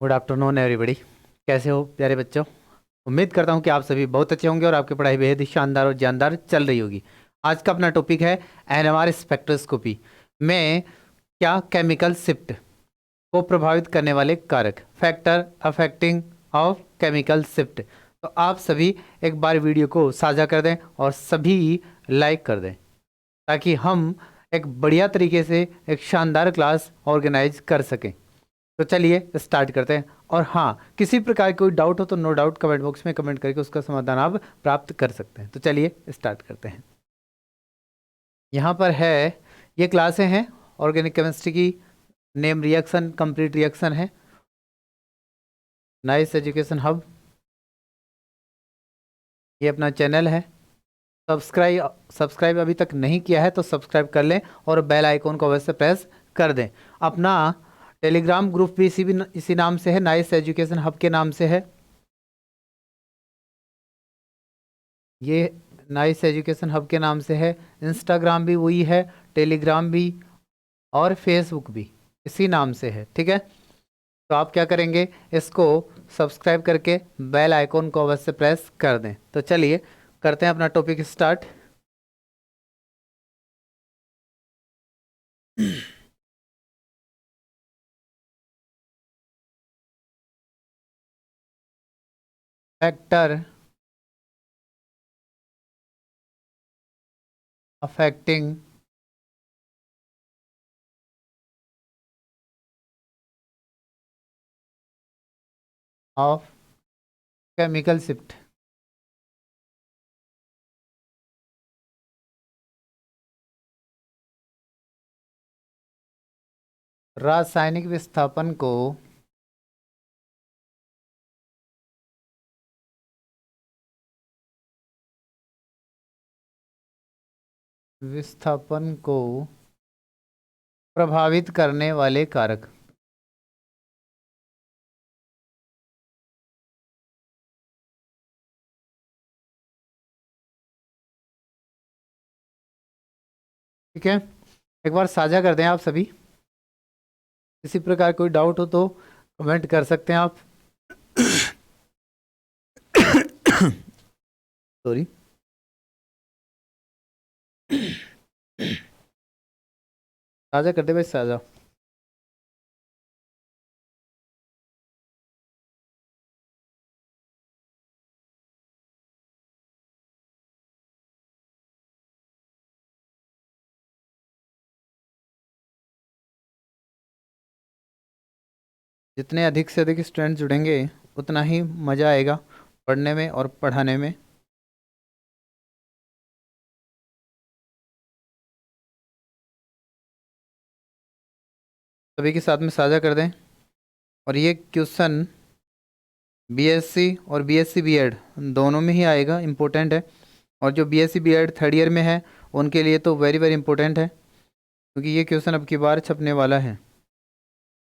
Good afternoon everybody. कैसे हो प्यारे बच्चों? उम्मीद करता हूँ कि आप सभी बहुत अच्छे होंगे और आपकी पढ़ाई बेहद ही शानदार और जानदार चल रही होगी। आज का अपना टॉपिक है एनएमआर स्पेक्ट्रोस्कोपी में क्या केमिकल शिफ्ट को प्रभावित करने वाले कारक, factor affecting of chemical shift. तो आप सभी एक बार वीडियो को साझा कर दें और सभी लाइक कर दें ताकि हम एक बढ़िया तरीके से एक शानदार क्लास ऑर्गेनाइज कर सकें। तो चलिए स्टार्ट करते हैं। और हाँ, किसी प्रकार कोई डाउट हो तो नो डाउट कमेंट बॉक्स में कमेंट करके उसका समाधान आप प्राप्त कर सकते हैं। तो चलिए स्टार्ट करते हैं। यहाँ पर है, ये क्लासें हैं ऑर्गेनिक केमिस्ट्री की। नेम रिएक्शन कंप्लीट रिएक्शन है, नाइस एजुकेशन हब, ये अपना चैनल है। सब्सक्राइब अभी तक नहीं किया है तो सब्सक्राइब कर लें और बेल आइकॉन को अवश्य प्रेस कर दें। अपना टेलीग्राम ग्रुप भी इसी नाम से है, नाइस एजुकेशन हब के नाम से है। ये नाइस एजुकेशन हब के नाम से है। इंस्टाग्राम भी वही है, टेलीग्राम भी और फेसबुक भी इसी नाम से है। ठीक है, तो आप क्या करेंगे, इसको सब्सक्राइब करके बेल आइकॉन को अवश्य प्रेस कर दें। तो चलिए करते हैं अपना topic start. Factor affecting of chemical shift. रासायनिक विस्थापन को प्रभावित करने वाले कारक। ठीक है, एक बार साझा कर दें आप सभी। किसी प्रकार कोई डाउट हो तो कमेंट कर सकते हैं आप। सॉरी। साझा कर दे भाई, साझा। जितने अधिक से अधिक स्टूडेंट जुड़ेंगे उतना ही मज़ा आएगा पढ़ने में और पढ़ाने में। सभी के साथ में साझा कर दें। और ये क्वेश्चन बीएससी और बीएससी बीएड दोनों में ही आएगा, इम्पोर्टेंट है। और जो बीएससी बीएड थर्ड ईयर में है उनके लिए तो वेरी वेरी इंपॉर्टेंट है, क्योंकि ये क्वेश्चन अब की बार छपने वाला है।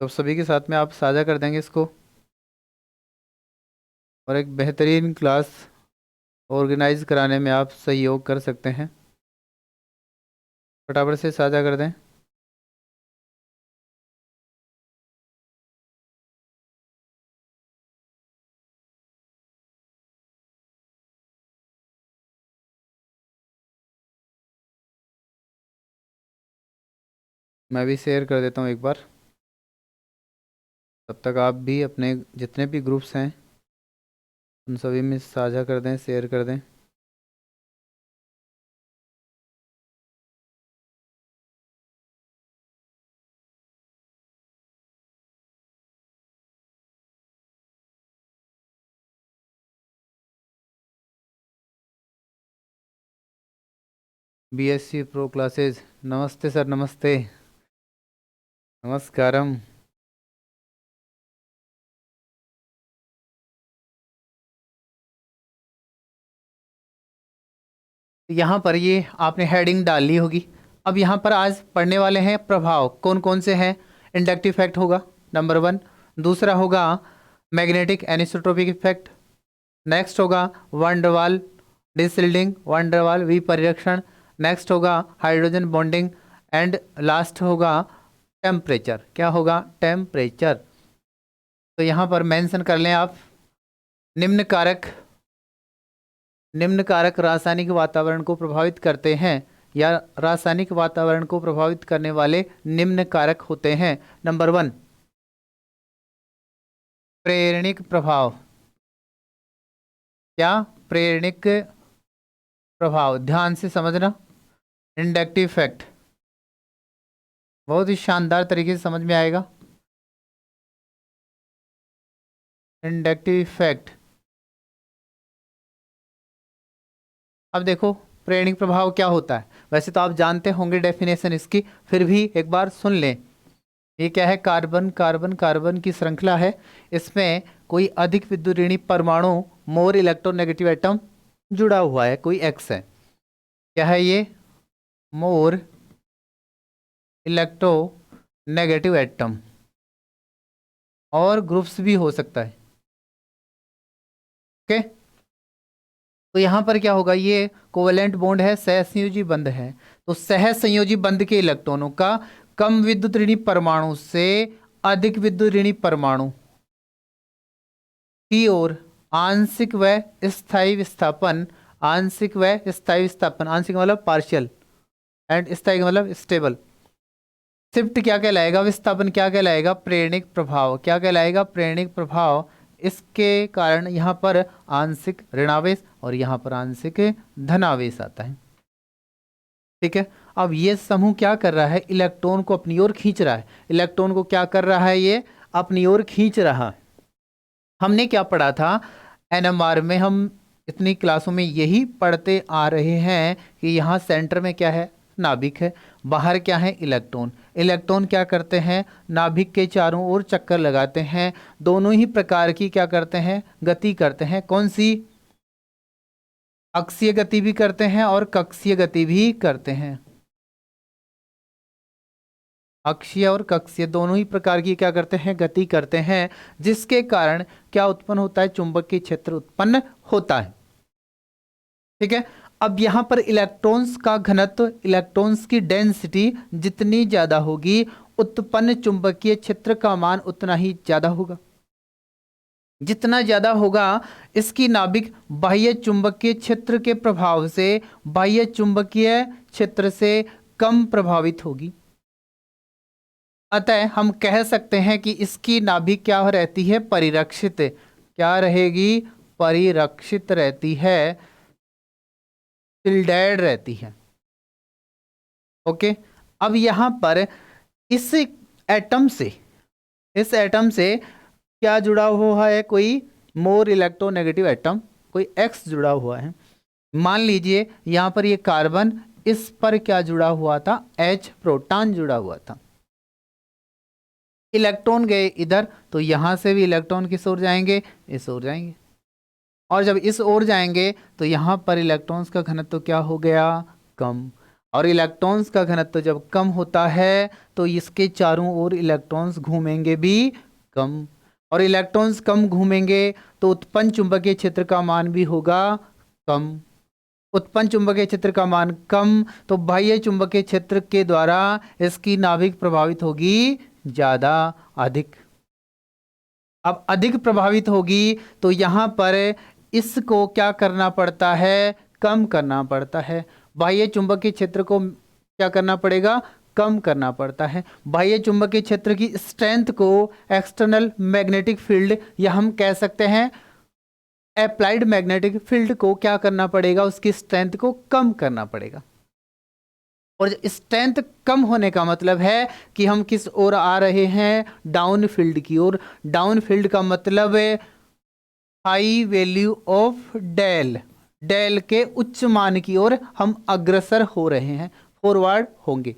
तो सभी के साथ में आप साझा कर देंगे इसको और एक बेहतरीन क्लास ऑर्गेनाइज कराने में आप सहयोग कर सकते हैं। फटाफट से साझा कर दें। मैं भी शेयर कर देता हूँ एक बार, तब तक आप भी अपने जितने भी ग्रुप्स हैं उन सभी में साझा कर दें, शेयर कर दें। बीएससी प्रो क्लासेस, नमस्ते सर, नमस्ते, नमस्कारम। यहाँ पर ये आपने हेडिंग डाल ली होगी। अब यहाँ पर आज पढ़ने वाले हैं प्रभाव कौन कौन से हैं। इंडक्टिव इफेक्ट होगा नंबर 1। दूसरा होगा मैग्नेटिक एनिसोट्रोपिक इफेक्ट। नेक्स्ट होगा वंडरवाल डिसिल्डिंग, वंडरवाल विपरीक्षण। नेक्स्ट होगा हाइड्रोजन बॉन्डिंग। एंड लास्ट होगा टेम्परेचर। क्या होगा? टेम्परेचर। तो यहाँ पर मेंशन कर लें आप, निम्न कारक रासायनिक वातावरण को प्रभावित करते हैं, या रासायनिक वातावरण को प्रभावित करने वाले निम्न कारक होते हैं। नंबर 1, प्रेरणिक प्रभाव। क्या? प्रेरणिक प्रभाव, ध्यान से समझना। इंडक्टिव इफेक्ट, बहुत ही शानदार तरीके से समझ में आएगा। Inductive effect. अब देखो प्रेरणिक प्रभाव क्या होता है, वैसे तो आप जानते होंगे डेफिनेशन इसकी, फिर भी एक बार सुन लें। ये क्या है? कार्बन कार्बन कार्बन की श्रृंखला है, इसमें कोई अधिक विद्युत ऋणी परमाणु, मोर इलेक्ट्रोनेगेटिव एटम जुड़ा हुआ है, कोई एक्स है। क्या है ये? मोर इलेक्ट्रोनेगेटिव एटम, और ग्रुप्स भी हो सकता है। ओके, तो यहां पर क्या होगा? ये कोवेलेंट बॉन्ड है, सहसंयोजी बंध है, तो सहसंयोजी बंध के इलेक्ट्रॉनों का कम विद्युत ऋणी परमाणु से अधिक विद्युत ऋणी परमाणु की ओर आंशिक व स्थायी विस्थापन, आंशिक व स्थायी विस्थापन, आंशिक मतलब पार्शियल एंड स्थायी मतलब स्टेबल, शिफ्ट क्या कहलाएगा? विस्थापन क्या कहलाएगा? प्रेरणिक प्रभाव। क्या कहलाएगा? प्रेरणिक प्रभाव। इसके कारण यहाँ पर आंशिक ऋणावेश और यहाँ पर आंशिक धनावेश आता है। ठीक है, अब ये समूह क्या कर रहा है? इलेक्ट्रॉन को अपनी ओर खींच रहा है। इलेक्ट्रॉन को क्या कर रहा है? ये अपनी ओर खींच रहा है। हमने क्या पढ़ा था एनएमआर में? हम इतनी क्लासों में यही पढ़ते आ रहे हैं कि यहाँ सेंटर में क्या है? नाभिक है, बाहर क्या है? इलेक्ट्रॉन। इलेक्ट्रॉन क्या करते हैं? नाभिक के चारों ओर चक्कर लगाते हैं, दोनों ही प्रकार की क्या करते हैं? गति करते हैं। कौन सी? अक्षीय गति भी करते हैं और कक्षीय गति भी करते हैं। अक्षीय और कक्षीय दोनों ही प्रकार की क्या करते हैं? गति करते हैं, जिसके कारण क्या उत्पन्न होता है? चुंबकीय क्षेत्र उत्पन्न होता है। ठीक है, अब यहां पर इलेक्ट्रॉन्स का घनत्व, इलेक्ट्रॉन्स की डेंसिटी जितनी ज्यादा होगी, उत्पन्न चुंबकीय क्षेत्र का मान उतना ही ज्यादा होगा। जितना ज्यादा होगा, इसकी नाभिक बाह्य चुंबकीय क्षेत्र के प्रभाव से बाह्य चुंबकीय क्षेत्र से कम प्रभावित होगी। अतः हम कह सकते हैं कि इसकी नाभिक क्या रहती है? परिरक्षित। क्या रहेगी? परिरक्षित रहती है, शिल्डेड रहती है। ओके, अब यहां पर इस एटम से क्या जुड़ा हुआ है? कोई मोर इलेक्ट्रोनेगेटिव एटम, कोई एक्स जुड़ा हुआ है। मान लीजिए यहां पर ये कार्बन, इस पर क्या जुड़ा हुआ था? H, प्रोटॉन जुड़ा हुआ था। इलेक्ट्रॉन गए इधर, तो यहां से भी इलेक्ट्रॉन किस ओर जाएंगे? इस ओर जाएंगे, और जब इस ओर जाएंगे तो यहां पर इलेक्ट्रॉन्स का घनत्व क्या हो गया? कम। और इलेक्ट्रॉन्स का घनत्व जब कम होता है तो इसके चारों ओर इलेक्ट्रॉन्स घूमेंगे भी कम, और इलेक्ट्रॉन्स कम घूमेंगे तो उत्पन्न चुंबकीय क्षेत्र का मान भी होगा कम। उत्पन्न चुंबकीय क्षेत्र का मान कम, तो बाह्य चुंबकीय क्षेत्र के द्वारा इसकी नाभिक प्रभावित होगी ज्यादा, अधिक। अब अधिक प्रभावित होगी तो यहां पर इसको क्या करना पड़ता है? कम करना पड़ता है। बाह्य चुंबकीय क्षेत्र को क्या करना पड़ेगा? कम करना पड़ता है। बाह्य चुंबकीय क्षेत्र की स्ट्रेंथ को एक्सटर्नल मैग्नेटिक फील्ड, या हम कह सकते हैं अप्लाइड मैग्नेटिक फील्ड को क्या करना पड़ेगा? उसकी स्ट्रेंथ को कम करना पड़ेगा। और स्ट्रेंथ कम होने का मतलब है कि हम किस ओर आ रहे हैं? डाउन फील्ड की ओर। डाउन फील्ड का मतलब है high value of del, del के उच्च मान की ओर हम अग्रसर हो रहे हैं, फॉरवर्ड होंगे।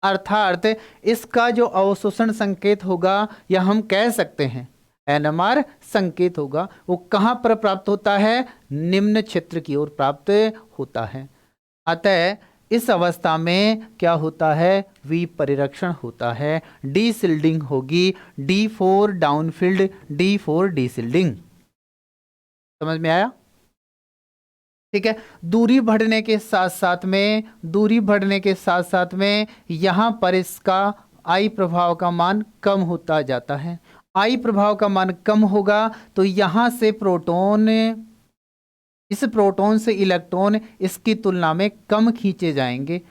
अर्थात इसका जो अवशोषण संकेत होगा, या हम कह सकते हैं एनएमआर संकेत होगा, वो कहां पर प्राप्त होता है? निम्न क्षेत्र की ओर प्राप्त होता है। अतः इस अवस्था में क्या होता है? विपरिरक्षण होता है, डीशिल्डिंग होगी। D for downfield, D for deshielding. समझ में आया? ठीक है, दूरी बढ़ने के साथ साथ में यहां पर इसका आई प्रभाव का मान कम होता जाता है, आई प्रभाव का मान कम होगा तो यहां से प्रोटॉन, इस प्रोटॉन से इलेक्ट्रॉन इसकी तुलना में कम खींचे जाएंगे।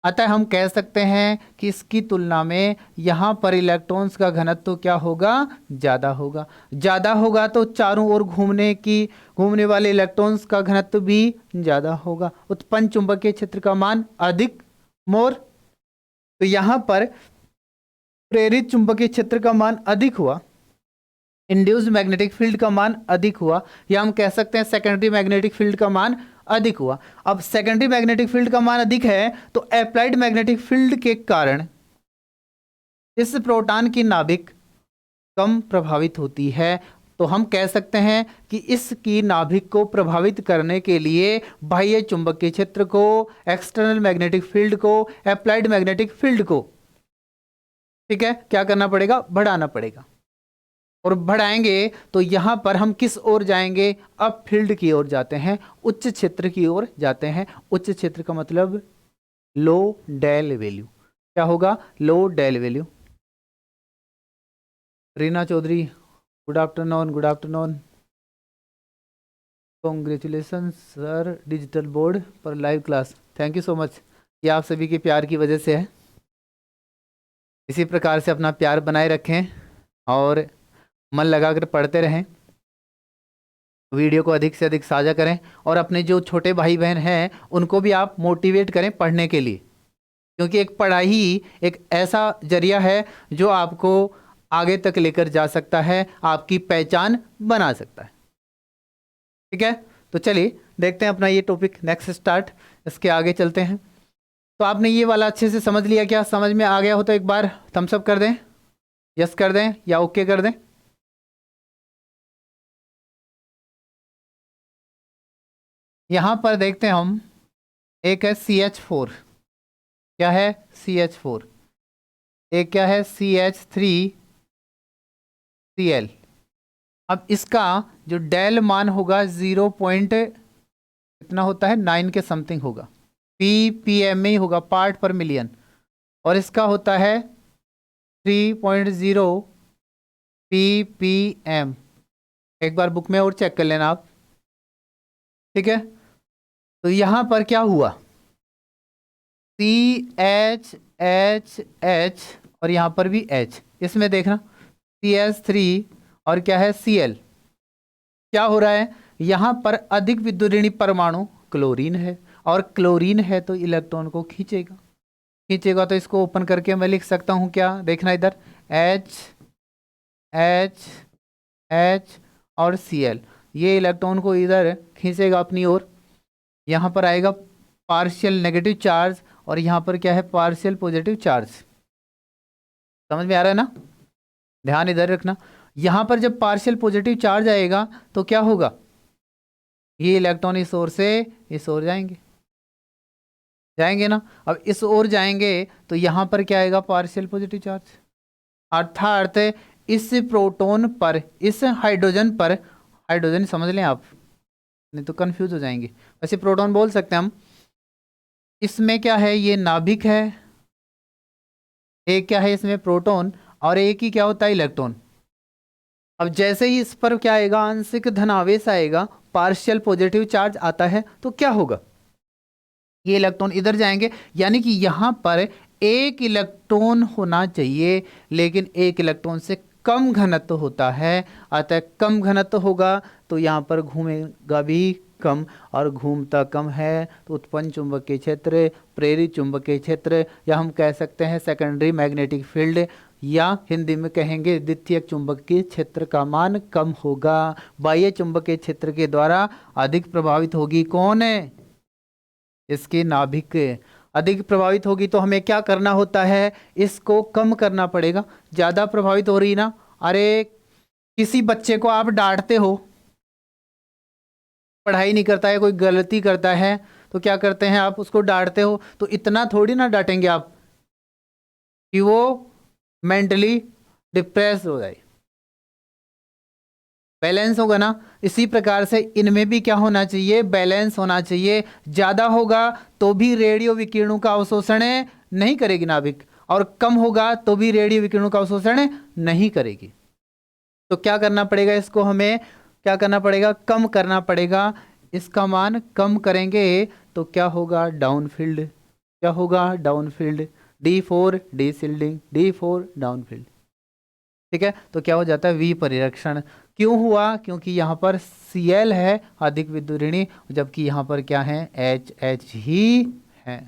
अतः हम कह सकते हैं कि इसकी तुलना में यहाँ पर इलेक्ट्रॉन्स का घनत्व तो क्या होगा, ज़्यादा होगा। ज़्यादा होगा तो चारों ओर घूमने वाले इलेक्ट्रॉन्स का घनत्व भी ज़्यादा होगा। उत्पन्न चुंबकीय क्षेत्र का मान अधिक, मोर। तो यहाँ पर प्रेरित चुंबकीय क्षेत्र का मान अधिक हुआ, इंड्यूस्ड मैग्नेटिक फील्ड का मान अधिक हुआ, या हम कह सकते हैं सेकेंडरी मैग्नेटिक फील्ड का मान अधिक हुआ। अब सेकेंडरी मैग्नेटिक फील्ड का मान अधिक है तो अप्लाइड मैग्नेटिक फील्ड के कारण इस प्रोटॉन की नाभिक कम प्रभावित होती है। तो हम कह सकते हैं कि इसकी नाभिक को प्रभावित करने के लिए बाह्य चुंबकीय क्षेत्र को, एक्सटर्नल मैग्नेटिक फील्ड को, अप्लाइड मैग्नेटिक फील्ड को, ठीक है, क्या करना पड़ेगा, बढ़ाना पड़ेगा। और बढ़ाएंगे तो यहां पर हम किस ओर जाएंगे, अब फील्ड की ओर जाते हैं, उच्च क्षेत्र की ओर जाते हैं। उच्च क्षेत्र का मतलब लो डेल वैल्यू, क्या होगा, low del value. Reena Chaudhary, good afternoon, good afternoon, congratulation sir digital board पर live class, thank you so much. ये आप सभी के प्यार की वजह से है। इसी प्रकार से अपना प्यार बनाए रखें और मन लगाकर पढ़ते रहें, वीडियो को अधिक से अधिक साझा करें, और अपने जो छोटे भाई बहन हैं उनको भी आप मोटिवेट करें पढ़ने के लिए, क्योंकि एक पढ़ाई एक ऐसा जरिया है जो आपको आगे तक लेकर जा सकता है, आपकी पहचान बना सकता है। ठीक है, तो चलिए देखते हैं अपना ये टॉपिक नेक्स्ट स्टार्ट, इसके आगे चलते हैं। तो आपने ये वाला अच्छे से समझ लिया, क्या समझ में आ गया हो तो एक बार थम्स अप कर दें, यस कर दें या ओके कर दें। यहाँ पर देखते हैं हम, एक है CH4, क्या है CH4, एक क्या है CH3Cl। अब इसका जो डेल मान होगा 0 पॉइंट कितना होता है, 9 के समथिंग होगा, ppm में ही होगा, पार्ट पर मिलियन, और इसका होता है 3.0 ppm। एक बार बुक में और चेक कर लेना आप, ठीक है। तो यहाँ पर क्या हुआ, CH और यहाँ पर भी H, इसमें देखना CH3 और क्या है Cl, क्या हो रहा है, यहाँ पर अधिक विद्युत ऋणी परमाणु क्लोरीन है, और क्लोरीन है तो इलेक्ट्रॉन को खींचेगा। तो इसको ओपन करके मैं लिख सकता हूँ, क्या देखना इधर, H और Cl, ये इलेक्ट्रॉन को इधर खींचेगा अपनी ओर। यहाँ पर आएगा पार्शियल नेगेटिव चार्ज और यहाँ पर क्या है, पार्शियल पॉजिटिव चार्ज। समझ में आ रहा है ना, ध्यान इधर रखना। यहाँ पर जब पार्शियल पॉजिटिव चार्ज आएगा तो क्या होगा, ये इलेक्ट्रॉन इस ओर से इस ओर जाएंगे ना। अब इस ओर जाएंगे तो यहाँ पर क्या आएगा, पार्शियल पॉजिटिव चार्ज, अर्थात इस प्रोटॉन पर, इस हाइड्रोजन पर, हाइड्रोजन समझ लें आप, नहीं तो कंफ्यूज हो जाएंगे, वैसे प्रोटॉन बोल सकते हैं हम। इसमें क्या है, ये नाभिक है, एक क्या है इसमें प्रोटॉन, और एक ही क्या होता है, इलेक्ट्रॉन। अब जैसे ही इस पर क्या आएगा, आंशिक धनावेश आएगा, पार्शियल पॉजिटिव चार्ज आता है, तो क्या होगा, ये इलेक्ट्रॉन इधर जाएंगे, यानी कि यहाँ पर एक इलेक्ट्रॉन होना चाहिए, लेकिन एक इलेक्ट्रॉन से कम घनत्व होता है। अतः कम घनत्व होगा तो यहाँ पर घूमेगा भी कम, और घूमता कम है तो उत्पन्न चुंबकीय क्षेत्र, प्रेरित चुंबकीय क्षेत्र, या हम कह सकते हैं सेकेंडरी मैग्नेटिक फील्ड, या हिंदी में कहेंगे द्वितीयक चुंबकीय क्षेत्र का मान कम होगा। बाह्य चुंबकीय क्षेत्र के द्वारा अधिक प्रभावित होगी कौन है, इसकी नाभिक अधिक प्रभावित होगी। तो हमें क्या करना होता है, इसको कम करना पड़ेगा। ज़्यादा प्रभावित हो रही ना, अरे किसी बच्चे को आप डांटते हो, पढ़ाई नहीं करता है, कोई गलती करता है, तो क्या करते हैं आप, उसको डांटते हो, तो इतना थोड़ी ना डांटेंगे आप कि वो मेंटली डिप्रेस हो जाए, बैलेंस होगा ना। इसी प्रकार से इनमें भी क्या होना चाहिए, बैलेंस होना चाहिए। ज़्यादा होगा तो भी रेडियो विकिरणों का अवशोषण नहीं करेगी नाभिक, और कम होगा तो भी रेडियो विकिरणों का अवशोषण नहीं करेगी। तो क्या करना पड़ेगा, इसको हमें क्या करना पड़ेगा, कम करना पड़ेगा। इसका मान कम करेंगे तो क्या होगा, डाउनफील्ड। क्या होगा, डाउनफील्ड। D4 डीसिल्डिंग, D4 downfield. ठीक है, तो क्या हो जाता है, वी परिरक्षण। क्यों हुआ, क्योंकि यहाँ पर Cl है अधिक विद्युत ऋणी, जबकि यहाँ पर क्या है, H ही है।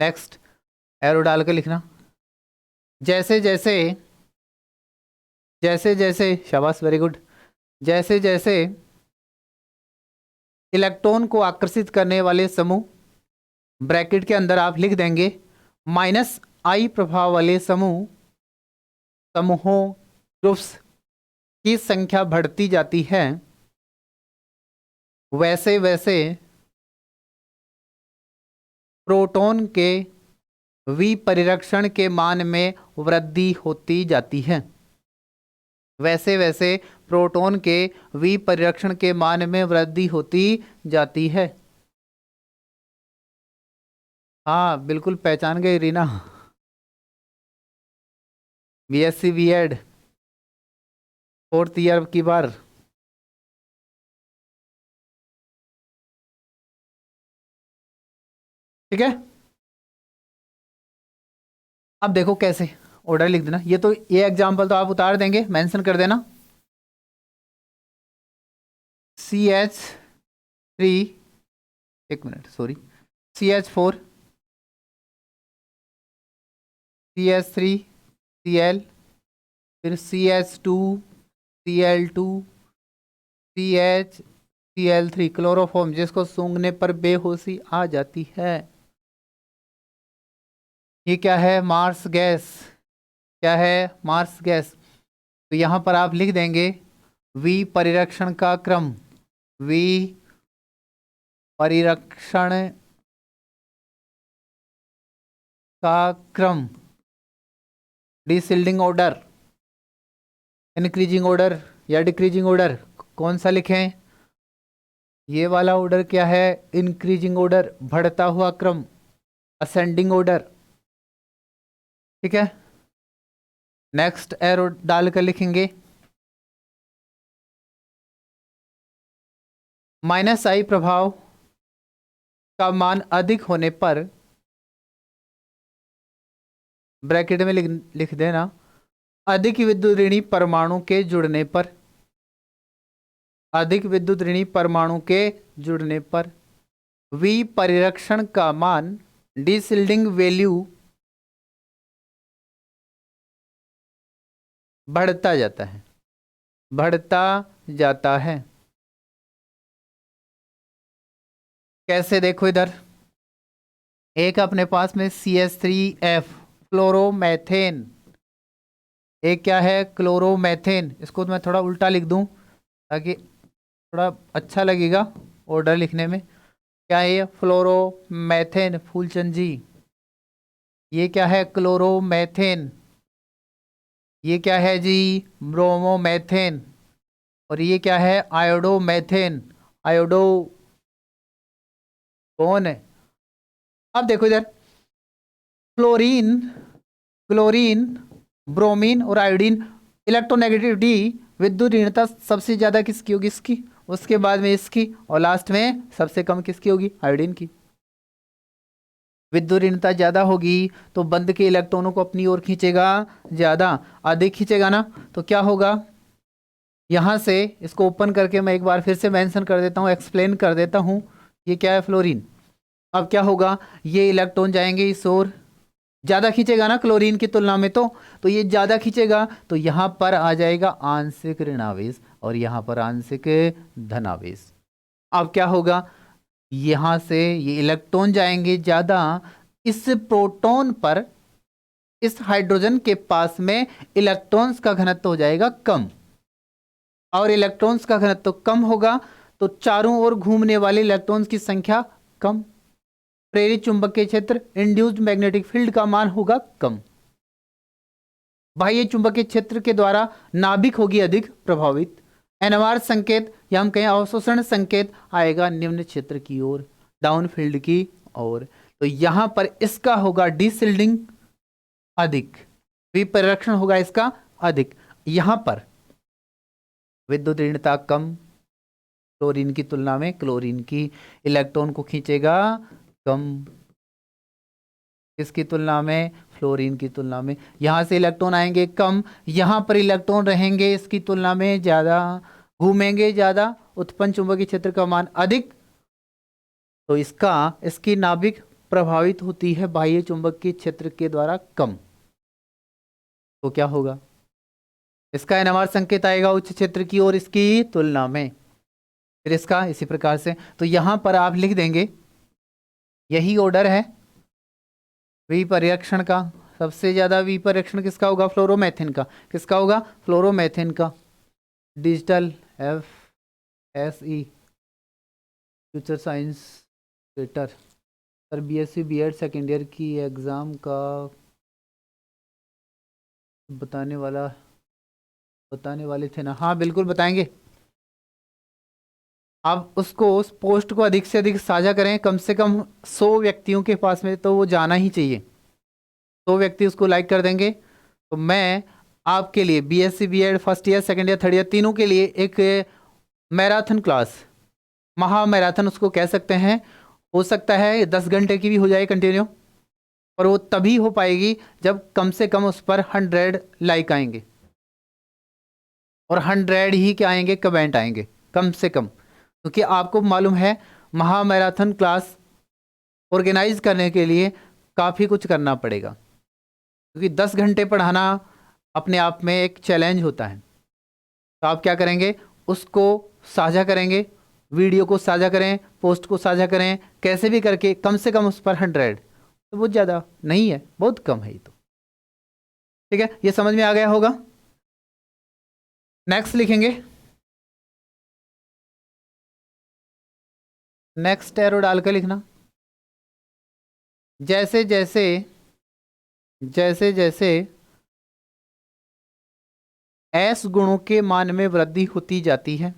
नेक्स्ट, एरो डाल के लिखना। जैसे जैसे जैसे जैसे शाबाश, वेरी गुड। जैसे जैसे इलेक्ट्रॉन को आकर्षित करने वाले समूह, ब्रैकेट के अंदर आप लिख देंगे -I प्रभाव वाले समूहों, ग्रुप्स की संख्या बढ़ती जाती है, वैसे वैसे प्रोटॉन के विपरिरक्षण के मान में वृद्धि होती जाती है। वैसे वैसे प्रोटॉन के विपरिरक्षण के मान में वृद्धि होती जाती है। हाँ बिल्कुल पहचान गए Reena, BSc B.Ed 4th year की बार। ठीक है, अब देखो कैसे ऑर्डर लिख देना। ये एग्जांपल तो आप उतार देंगे, मेंशन कर देना। CH3, एक minute sorry, CH4, CH3, Cl, फिर CH2, Cl2, CH, Cl3, chloroform, जिसको सूंघने पर बेहोशी आ जाती है। ये क्या है, मार्स गैस। क्या है, मार्स गैस। तो यहां पर आप लिख देंगे वी परिरक्षण का क्रम, वी परिरक्षण का क्रम, डिसिल्डिंग ऑर्डर, इंक्रीजिंग ऑर्डर या डिक्रीजिंग ऑर्डर, कौन सा लिखें। ये वाला ऑर्डर क्या है, इंक्रीजिंग ऑर्डर, बढ़ता हुआ क्रम, असेंडिंग ऑर्डर। ठीक है, नेक्स्ट एरो डालकर लिखेंगे -I प्रभाव का मान अधिक होने पर, ब्रैकेट में लिख देना, अधिक विद्युत ऋणी परमाणु के जुड़ने पर, अधिक विद्युत ऋणी परमाणु के जुड़ने पर विपरिरक्षण का मान, डिसिल्डिंग वैल्यू बढ़ता जाता है, बढ़ता जाता है। कैसे, देखो इधर एक अपने पास में CH3F क्लोरोमेथेन, एक क्या है, क्लोरोमेथेन। इसको तो मैं थोड़ा उल्टा लिख दूं ताकि थोड़ा अच्छा लगेगा ऑर्डर लिखने में। क्या है ये, फ्लोरोमेथेन, फूलचंद जी। ये क्या है, क्लोरोमेथेन। ये क्या है जी, ब्रोमोमेथेन। और ये क्या है, आयोडोमेथेन। आयोडो कौन है। अब देखो इधर, क्लोरीन, क्लोरीन, ब्रोमीन और आयोडीन, इलेक्ट्रोनेगेटिविटी, विद्युत ऋणता सबसे ज्यादा किसकी होगी, इसकी, उसके बाद में इसकी, और लास्ट में सबसे कम किसकी होगी, आयोडीन की। विद्युत ऋणता ज्यादा होगी तो बंद के इलेक्ट्रॉनों को अपनी ओर खींचेगा, ज्यादा अधिक खींचेगा ना, तो क्या होगा, यहां से इसको ओपन करके मैं एक बार फिर से मेंशन कर देता हूं, एक्सप्लेन कर देता हूं। ये क्या है, फ्लोरीन। अब क्या होगा, ये इलेक्ट्रॉन जाएंगे इस ओर, ज्यादा खींचेगा ना क्लोरीन की तुलना में, तो ये ज्यादा खींचेगा, तो यहां पर आ जाएगा आंशिक ऋणावेश और यहां पर आंशिक धनावेश। अब क्या होगा, यहां से ये इलेक्ट्रॉन जाएंगे ज्यादा, इस प्रोटॉन पर, इस हाइड्रोजन के पास में इलेक्ट्रॉन्स का घनत्व हो जाएगा कम, और इलेक्ट्रॉन्स का घनत्व कम होगा तो चारों ओर घूमने वाले इलेक्ट्रॉन्स की संख्या कम, प्रेरित चुंबकीय क्षेत्र, इंड्यूस्ड मैग्नेटिक फील्ड का मान होगा कम, बाह्य चुंबकीय क्षेत्र के द्वारा नाभिक होगी अधिक प्रभावित, NMR संकेत या हम कहें अवशोषण संकेत आएगा निम्न क्षेत्र की ओर, डाउन फील्ड की ओर। तो यहां पर इसका होगा डिसिल्डिंग अधिक, विपरिरक्षण होगा इसका अधिक। यहाँ पर विद्युत ऋणता कम, क्लोरीन की तुलना में क्लोरीन की इलेक्ट्रॉन को खींचेगा कम, किसकी तुलना में, फ्लोरीन की तुलना में। यहां से इलेक्ट्रॉन आएंगे कम, यहां पर इलेक्ट्रॉन रहेंगे इसकी तुलना में ज्यादा, घूमेंगे ज्यादा, उत्पन्न चुंबकीय क्षेत्र का मान अधिक, तो इसकी नाभिक प्रभावित होती है बाह्य चुंबकीय क्षेत्र के द्वारा कम। तो क्या होगा, इसका NMR संकेत आएगा उच्च क्षेत्र की ओर इसकी तुलना में। फिर इसका इसी प्रकार से, तो यहां पर आप लिख देंगे, यही ऑर्डर है विपरीक्षण का। सबसे ज्यादा विपरीक्षण किसका होगा, फ्लोरोमेथिन का। किसका होगा, फ्लोरोमेथिन का। डिजिटल FSE फ्यूचर साइंस पेटर sir, BSc B.Ed second year की एग्ज़ाम का बताने वाले थे ना। हाँ बिल्कुल बताएंगे। आप उस पोस्ट को अधिक से अधिक साझा करें, कम से कम 100 व्यक्तियों के पास में तो वो जाना ही चाहिए। 100 व्यक्ति उसको लाइक कर देंगे तो मैं आपके लिए BSc B.Ed first year second year third year तीनों के लिए एक मैराथन क्लास, महा मैराथन उसको कह सकते हैं, हो सकता है 10 घंटे की भी हो जाए कंटिन्यू, और वो तभी हो पाएगी जब कम से कम उस पर 100 लाइक आएंगे और 100 ही क्या आएंगे, कमेंट आएंगे कम से कम। क्योंकि आपको मालूम है महा मैराथन क्लास ऑर्गेनाइज करने के लिए काफ़ी कुछ करना पड़ेगा, क्योंकि 10 घंटे पढ़ाना अपने आप में एक चैलेंज होता है। तो आप क्या करेंगे, उसको साझा करेंगे, वीडियो को साझा करें, पोस्ट को साझा करें, कैसे भी करके कम से कम उस पर 100, तो बहुत ज़्यादा नहीं है, बहुत कम है ये तो। ठीक है, ये समझ में आ गया होगा। नेक्स्ट लिखेंगे, नेक्स्ट एरो डालकर लिखना। जैसे जैसे जैसे जैसे S गुणों के मान में वृद्धि होती जाती है,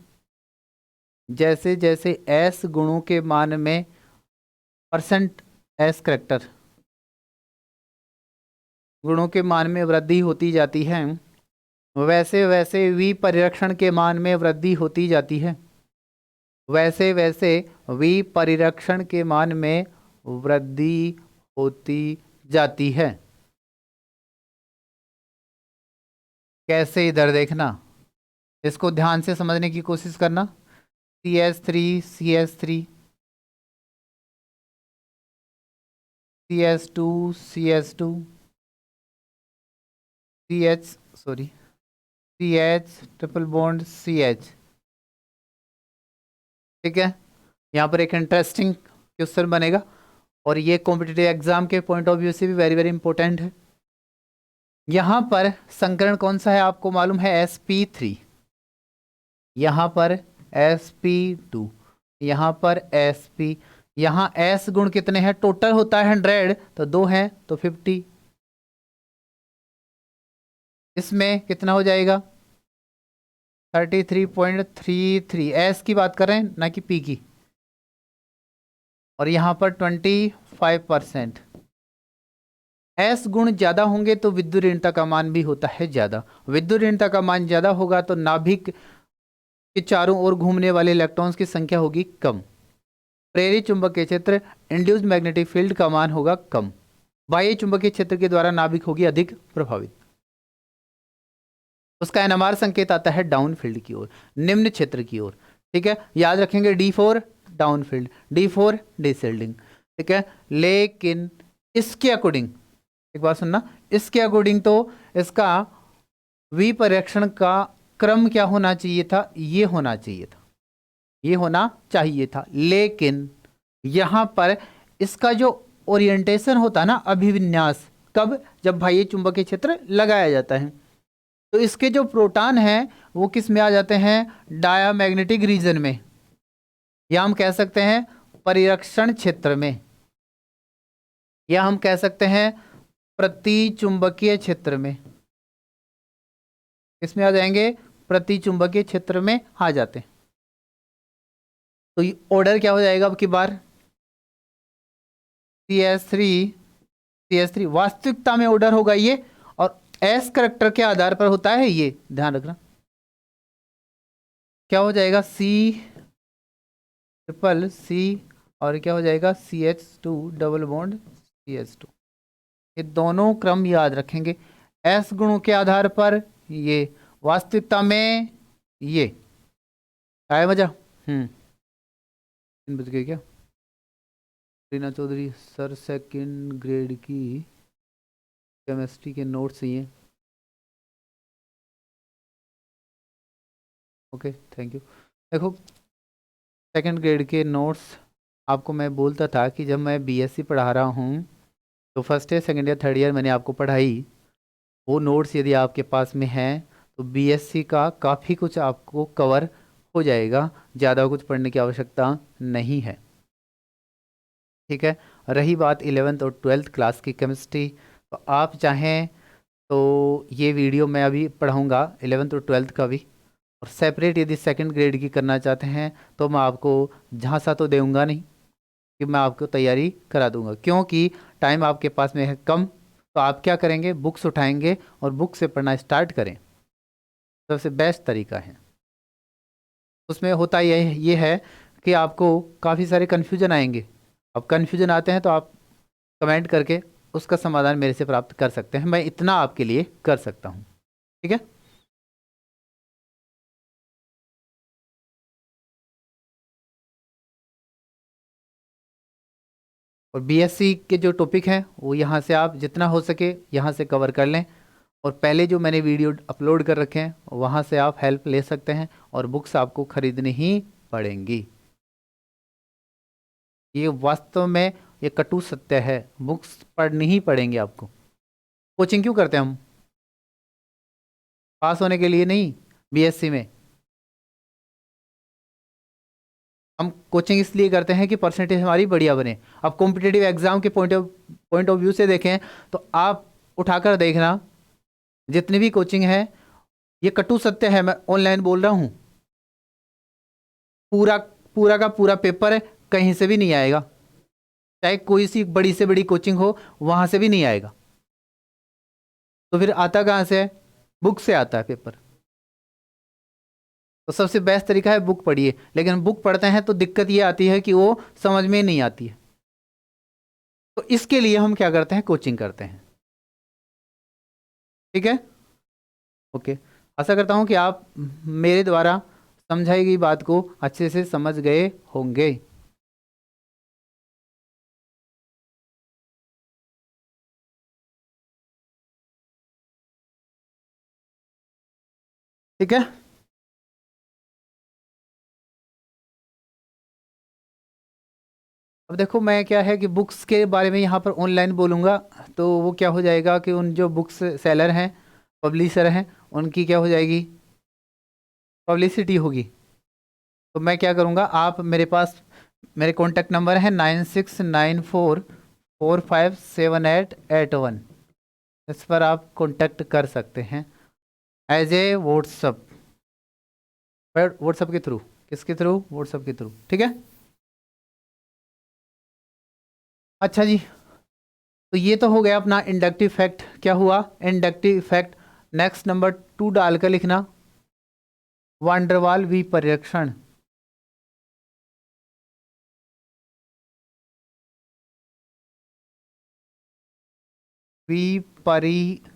जैसे जैसे S गुणों के मान में परसेंट S करेक्टर गुणों के मान में वृद्धि होती जाती है, वैसे वैसे विपरीक्षण के मान में वृद्धि होती जाती है, वैसे वैसे विपरीक्षण के मान में वृद्धि होती जाती है। कैसे, इधर देखना, इसको ध्यान से समझने की कोशिश करना। CH3 CH3 CH2 CH2 CH triple bond CH। ठीक है, यहाँ पर एक इंटरेस्टिंग क्वेश्चन बनेगा और ये कॉम्पिटिटिव एग्जाम के पॉइंट ऑफ व्यू से भी वेरी वेरी इंपॉर्टेंट है। यहाँ पर संकरण कौन सा है आपको मालूम है, sp3, यहाँ पर sp2, यहाँ पर sp, यहाँ s गुण कितने हैं, टोटल होता है 100 तो 2 हैं तो 50, इसमें कितना हो जाएगा 33.33, s की बात कर रहे हैं ना कि p की, और यहाँ पर 25%। S गुण ज्यादा होंगे तो विद्युत ऋणता का मान भी होता है ज्यादा, विद्युत ऋणता का मान ज्यादा होगा तो नाभिक के चारों ओर घूमने वाले इलेक्ट्रॉन्स की संख्या होगी कम, प्रेरित चुंबकीय क्षेत्र इंड्यूस्ड मैग्नेटिक फील्ड का मान होगा कम, बाह्य चुंबकीय क्षेत्र के द्वारा नाभिक होगी अधिक प्रभावित। उसका NMR संकेत आता है डाउन फील्ड की ओर, निम्न क्षेत्र की ओर। ठीक है, याद रखेंगे D4 डाउन फील्ड, D4 डिसल्डिंग। ठीक है, लेकिन इसके अकॉर्डिंग, एक बात सुनना, इसके अकॉर्डिंग तो इसका विपरीक्षण का क्रम क्या होना चाहिए था, ये होना चाहिए था, ये होना चाहिए था, लेकिन यहां पर इसका जो ओरिएंटेशन होता है ना, अभिविन्यास, कब, जब बाह्य चुंबकीय क्षेत्र लगाया जाता है तो इसके जो प्रोटॉन हैं वो किस में आ जाते हैं, डायामैग्नेटिक रीजन में, या हम कह सकते हैं परिरक्षण क्षेत्र में, या हम कह सकते हैं प्रतिचुंबकीय क्षेत्र में। इसमें आ जाएंगे, प्रतिचुंबकीय क्षेत्र में आ जाते हैं। तो ये ऑर्डर क्या हो जाएगा अब की बार, CH3 वास्तविकता में ऑर्डर होगा ये, और एस करेक्टर के आधार पर होता है, ये ध्यान रखना। क्या हो जाएगा, सी ट्रिपल सी, और क्या हो जाएगा CH2 डबल बॉन्ड CH2। ये दोनों क्रम याद रखेंगे। एस गुणों के आधार पर ये, वास्तविकता में ये। आया मजा? 3 बज गए क्या? Reena Chaudhary sir, second grade की केमिस्ट्री के नोट्स ही हैं। Okay, thank you. देखो, सेकंड ग्रेड के नोट्स आपको मैं बोलता था कि जब मैं BSc पढ़ा रहा हूँ तो first year, second year, third year मैंने आपको पढ़ाई। वो नोट्स यदि आपके पास में हैं तो BSc का काफ़ी कुछ आपको कवर हो जाएगा, ज़्यादा कुछ पढ़ने की आवश्यकता नहीं है। ठीक है। रही बात 11th और 12th क्लास की केमिस्ट्री, तो आप चाहें तो ये वीडियो मैं अभी पढ़ाऊँगा 11th और 12th का भी, और सेपरेट यदि सेकंड ग्रेड की करना चाहते हैं तो मैं आपको झांसा तो दूंगा नहीं कि मैं आपको तैयारी करा दूंगा, क्योंकि टाइम आपके पास में है कम। तो आप क्या करेंगे, बुक्स उठाएंगे और बुक से पढ़ना स्टार्ट करें, सबसे बेस्ट तरीका है। उसमें होता ये है कि आपको काफ़ी सारे कन्फ्यूजन आएंगे। अब कन्फ्यूजन आते हैं तो आप कमेंट करके उसका समाधान मेरे से प्राप्त कर सकते हैं, मैं इतना आपके लिए कर सकता हूँ। ठीक है। और BSc के जो टॉपिक हैं वो यहाँ से आप जितना हो सके यहाँ से कवर कर लें, और पहले जो मैंने वीडियो अपलोड कर रखे हैं वहाँ से आप हेल्प ले सकते हैं, और बुक्स आपको खरीदनी ही पड़ेंगी। ये वास्तव में ये कटु सत्य है, बुक्स पढ़नी ही पड़ेंगी आपको। कोचिंग क्यों करते हैं हम? पास होने के लिए नहीं। BSc में हम कोचिंग इसलिए करते हैं कि परसेंटेज हमारी बढ़िया बने। अब कॉम्पिटिटिव एग्जाम के पॉइंट ऑफ व्यू से देखें तो आप उठाकर देखना, जितनी भी कोचिंग है, ये कटु सत्य है, मैं ऑनलाइन बोल रहा हूँ, पूरा पूरा का पूरा पेपर है, कहीं से भी नहीं आएगा, चाहे कोई सी बड़ी से बड़ी कोचिंग हो वहां से भी नहीं आएगा। तो फिर आता कहाँ से है? बुक से आता है पेपर। तो सबसे बेस्ट तरीका है बुक पढ़िए, लेकिन बुक पढ़ते हैं तो दिक्कत ये आती है कि वो समझ में नहीं आती है। तो इसके लिए हम क्या करते हैं, कोचिंग करते हैं। ठीक है, ओके। आशा करता हूं कि आप मेरे द्वारा समझाई गई बात को अच्छे से समझ गए होंगे। ठीक है। अब देखो, मैं क्या है कि बुक्स के बारे में यहाँ पर ऑनलाइन बोलूँगा तो वो क्या हो जाएगा कि उन जो बुक्स सेलर हैं, पब्लिशर हैं, उनकी क्या हो जाएगी, पब्लिसिटी होगी। तो मैं क्या करूँगा, आप मेरे पास मेरे कॉन्टैक्ट नंबर है 9694457881, इस पर आप कॉन्टैक्ट कर सकते हैं एज ए व्हाट्सअप, व्हाट्सअप के थ्रू। किसके थ्रू? व्हाट्सअप के थ्रू। ठीक है। अच्छा जी, तो ये तो हो गया अपना इंडक्टिव फैक्ट। क्या हुआ? Inductive fact. नेक्स्ट नंबर 2 डालकर लिखना, वांडरवाल विपरीक्षण। विपरीक्षण।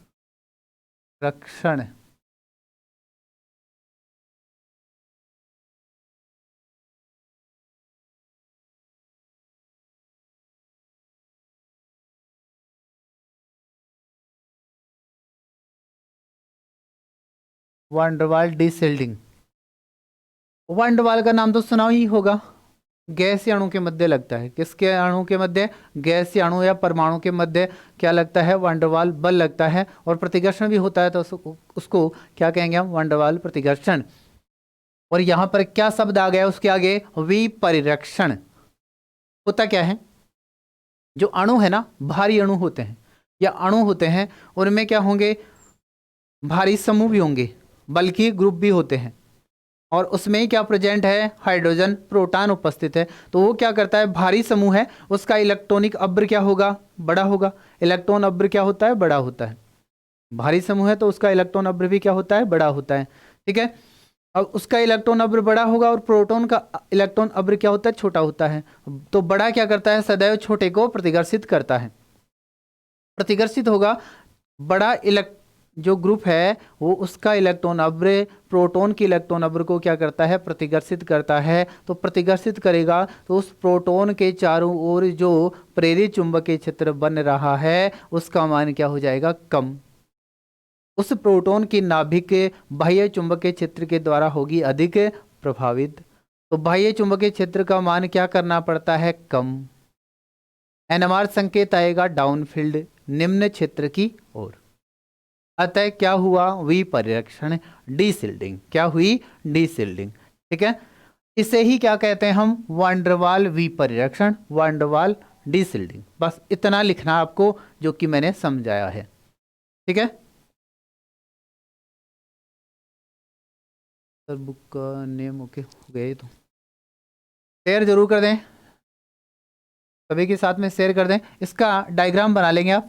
वांडरवाल डिसेल्डिंग। वांडरवाल का नाम तो सुना ही होगा, गैसीय अणु के मध्य लगता है। किसके अणु के मध्य? गैसीय अणु या परमाणु के मध्य क्या लगता है? वांडरवाल बल लगता है, और प्रतिघर्षण भी होता है, तो उसको क्या कहेंगे हम? वांडरवाल प्रतिघर्षण। और यहाँ पर क्या शब्द आ गया उसके आगे? विपरीक्षण। होता क्या है, जो अणु है ना, भारी अणु होते हैं या अणु होते हैं, उनमें क्या होंगे? भारी समूह भी होंगे, बल्कि ग्रुप भी होते हैं, और उसमें ही क्या प्रेजेंट है? हाइड्रोजन प्रोटॉन उपस्थित है। तो वो क्या करता है? भारी समूह है, उसका इलेक्ट्रॉनिक अब्र क्या होगा? बड़ा होगा। इलेक्ट्रॉन अब्र क्या होता है? बड़ा होता है। भारी समूह है तो उसका इलेक्ट्रॉन अब्र भी क्या होता है, बड़ा होता है। ठीक है, अब उसका इलेक्ट्रॉन अब्र बड़ा होगा और प्रोटॉन का इलेक्ट्रॉन अब्र क्या होता है, छोटा होता है। तो बड़ा क्या करता है, सदैव छोटे को प्रतिकर्षित करता है, प्रतिकर्षित होगा। बड़ा जो ग्रुप है वो उसका इलेक्ट्रॉन अब्र प्रोटॉन की इलेक्ट्रॉन अब्र को क्या करता है, प्रतिकर्षित करता है। तो प्रतिकर्षित करेगा तो उस प्रोटॉन के चारों ओर जो प्रेरित चुंबकीय क्षेत्र बन रहा है उसका मान क्या हो जाएगा, कम। उस प्रोटॉन की नाभिक बाह्य चुंबकीय क्षेत्र के द्वारा होगी अधिक प्रभावित। तो बाह्य चुंबकीय क्षेत्र का मान क्या करना पड़ता है, कम। एनएमआर संकेत आएगा डाउनफील्ड, निम्न क्षेत्र की ओर। अतः क्या हुआ, विपरिरक्षण, डीसिल्डिंग। क्या हुई, डीसिल्डिंग। ठीक है, इसे ही क्या कहते हैं हम, वांडरवाल विपरिरक्षण, वांडरवाल डीसिल्डिंग। बस इतना लिखना आपको जो कि मैंने समझाया है। ठीक है, सर बुक का नेम ओके हो गए तो शेयर जरूर कर दें, सभी के साथ में शेयर कर दें। इसका डायग्राम बना लेंगे आप।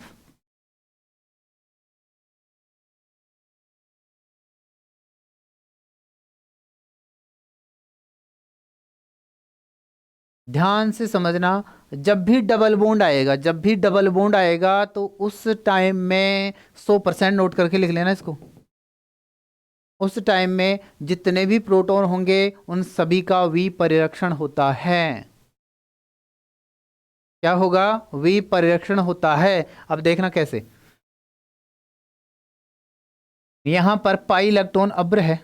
ध्यान से समझना, जब भी डबल बॉन्ड आएगा, जब भी डबल बॉन्ड आएगा तो उस टाइम में 100% नोट करके लिख लेना इसको। उस टाइम में जितने भी प्रोटॉन होंगे उन सभी का विपरिरक्षण होता है। क्या होगा, विपरिरक्षण होता है। अब देखना कैसे, यहां पर पाई इलेक्ट्रॉन अब्र है,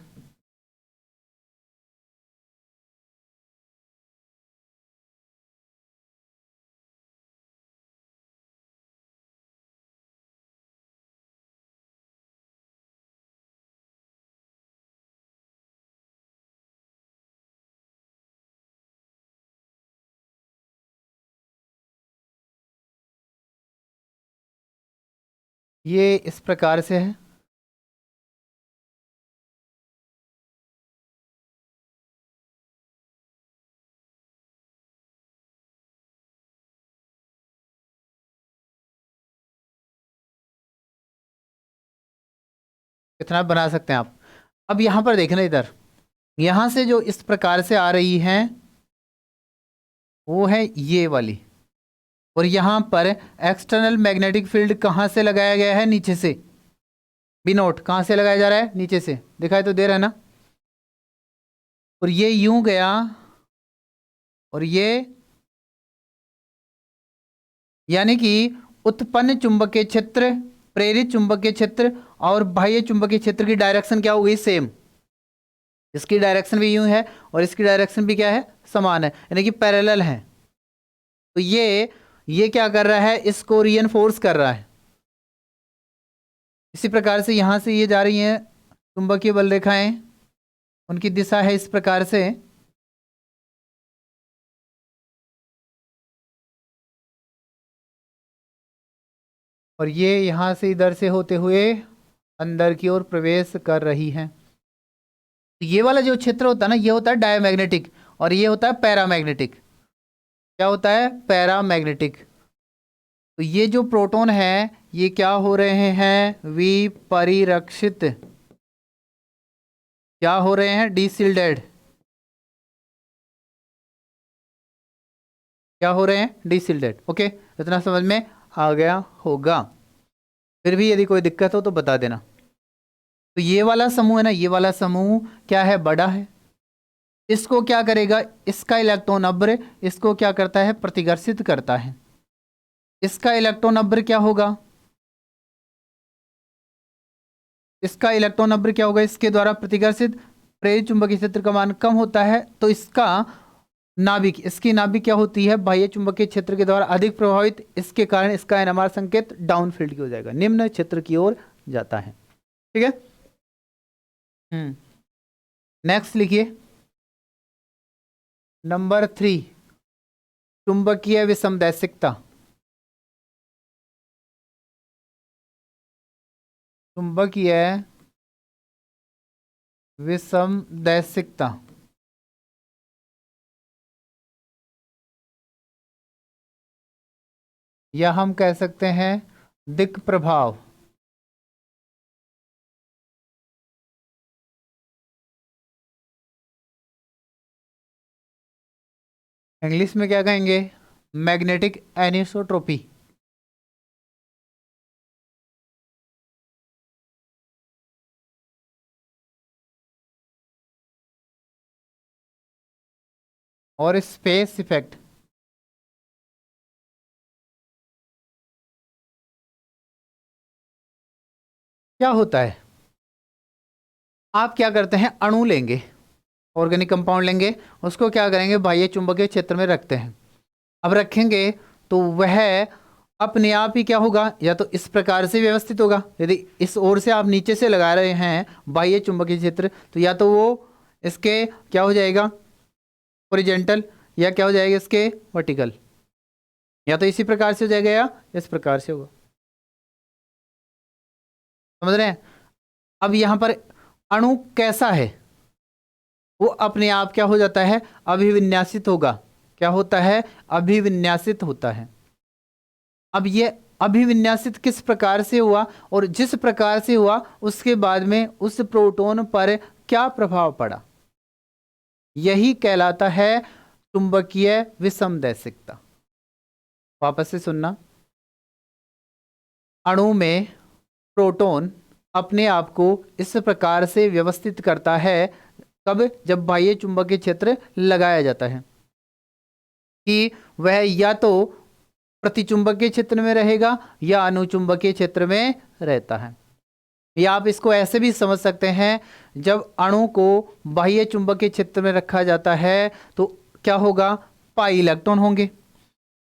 ये इस प्रकार से है। इतना बना सकते हैं आप। अब यहां पर देखना, इधर यहां से जो इस प्रकार से आ रही है वो है ये वाली, और यहां पर एक्सटर्नल मैग्नेटिक फील्ड कहां से लगाया गया है, नीचे से। बी नोट कहां से लगाया जा रहा है, नीचे से, दिखाई तो दे रहा है ना। और ये यूं गया, और ये, यानी कि उत्पन्न चुंबकीय क्षेत्र, प्रेरित चुंबकीय क्षेत्र और बाह्य चुंबकीय क्षेत्र की डायरेक्शन क्या हो गई, सेम। इसकी डायरेक्शन भी यूं है और इसकी डायरेक्शन भी क्या है, समान है, यानी कि पैरेलल है। तो ये क्या कर रहा है, इसको रीइंफोर्स कर रहा है। इसी प्रकार से यहां से ये जा रही हैं चुंबकीय बल रेखाएं, उनकी दिशा है इस प्रकार से। और ये यहां से इधर से होते हुए अंदर की ओर प्रवेश कर रही हैं। तो ये वाला जो क्षेत्र होता है ना, ये होता है डायमैग्नेटिक, और ये होता है पैरामैग्नेटिक। क्या होता है, पैरामैग्नेटिक। तो ये जो प्रोटॉन है ये क्या हो रहे हैं, विपरिरक्षित। क्या हो रहे हैं, डीसिल्डेड। क्या हो रहे हैं, डीसिल्डेड। ओके, इतना समझ में आ गया होगा। फिर भी यदि कोई दिक्कत हो तो बता देना। तो ये वाला समूह है ना, ये वाला समूह क्या है, बड़ा है। इसको क्या करेगा, इसका इलेक्ट्रॉन अब्र इसको क्या करता है, प्रतिकर्षित करता है। इसका इलेक्ट्रॉन अब्र क्या होगा, इसका इलेक्ट्रॉन नंबर क्या होगा, इसके द्वारा प्रतिकर्षित प्रेरित चुंबकीय क्षेत्र का मान कम होता है। तो इसका नाभिक, इसकी नाभिक क्या होती है, बाह्य चुंबकीय क्षेत्र के द्वारा अधिक प्रभावित। इसके कारण इसका एनएमआर संकेत डाउन फील्ड की हो जाएगा, निम्न क्षेत्र की ओर जाता है। ठीक है, नेक्स्ट लिखिए, नंबर 3, चुंबकीय विसमदैशिकता। चुंबकीय विसमदैशिकता, या हम कह सकते हैं दिक् प्रभाव। इंग्लिश में क्या कहेंगे? मैग्नेटिक एनिसोट्रोपी। और स्पेस इफेक्ट। क्या होता है? आप क्या करते हैं, अणु लेंगे, ऑर्गेनिक कंपाउंड लेंगे, उसको क्या करेंगे, बाह्य चुंबकीय क्षेत्र में रखते हैं। अब रखेंगे तो वह अपने आप ही क्या होगा, या तो इस प्रकार से व्यवस्थित होगा, यदि इस ओर से आप नीचे से लगा रहे हैं बाह्य चुंबकीय क्षेत्र, तो या तो वो इसके क्या हो जाएगा, हॉरिजॉन्टल, या क्या हो जाएगा इसके वर्टिकल, या तो इसी प्रकार से हो जाएगा या इस प्रकार से होगा। समझ रहे हैं? अब यहां पर अणु कैसा है, वो अपने आप क्या हो जाता है, अभिविन्यासित होगा। क्या होता है? अभिविन्यासित होता है। अब ये अभिविन्यासित किस प्रकार से हुआ, और जिस प्रकार से हुआ उसके बाद में उस प्रोटॉन पर क्या प्रभाव पड़ा, यही कहलाता है चुंबकीय विसमदैशिकता। वापस से सुनना, अणु में प्रोटॉन अपने आप को इस प्रकार से व्यवस्थित करता है, कब? जब बाह्य चुंबकीय क्षेत्र लगाया जाता है, कि वह या तो प्रतिचुंबकीय क्षेत्र में रहेगा या अनुचुंबकीय क्षेत्र में रहता है। या आप इसको ऐसे भी समझ सकते हैं, जब अणु को बाह्य चुंबकीय क्षेत्र में रखा जाता है तो क्या होगा, पाई इलेक्ट्रॉन होंगे।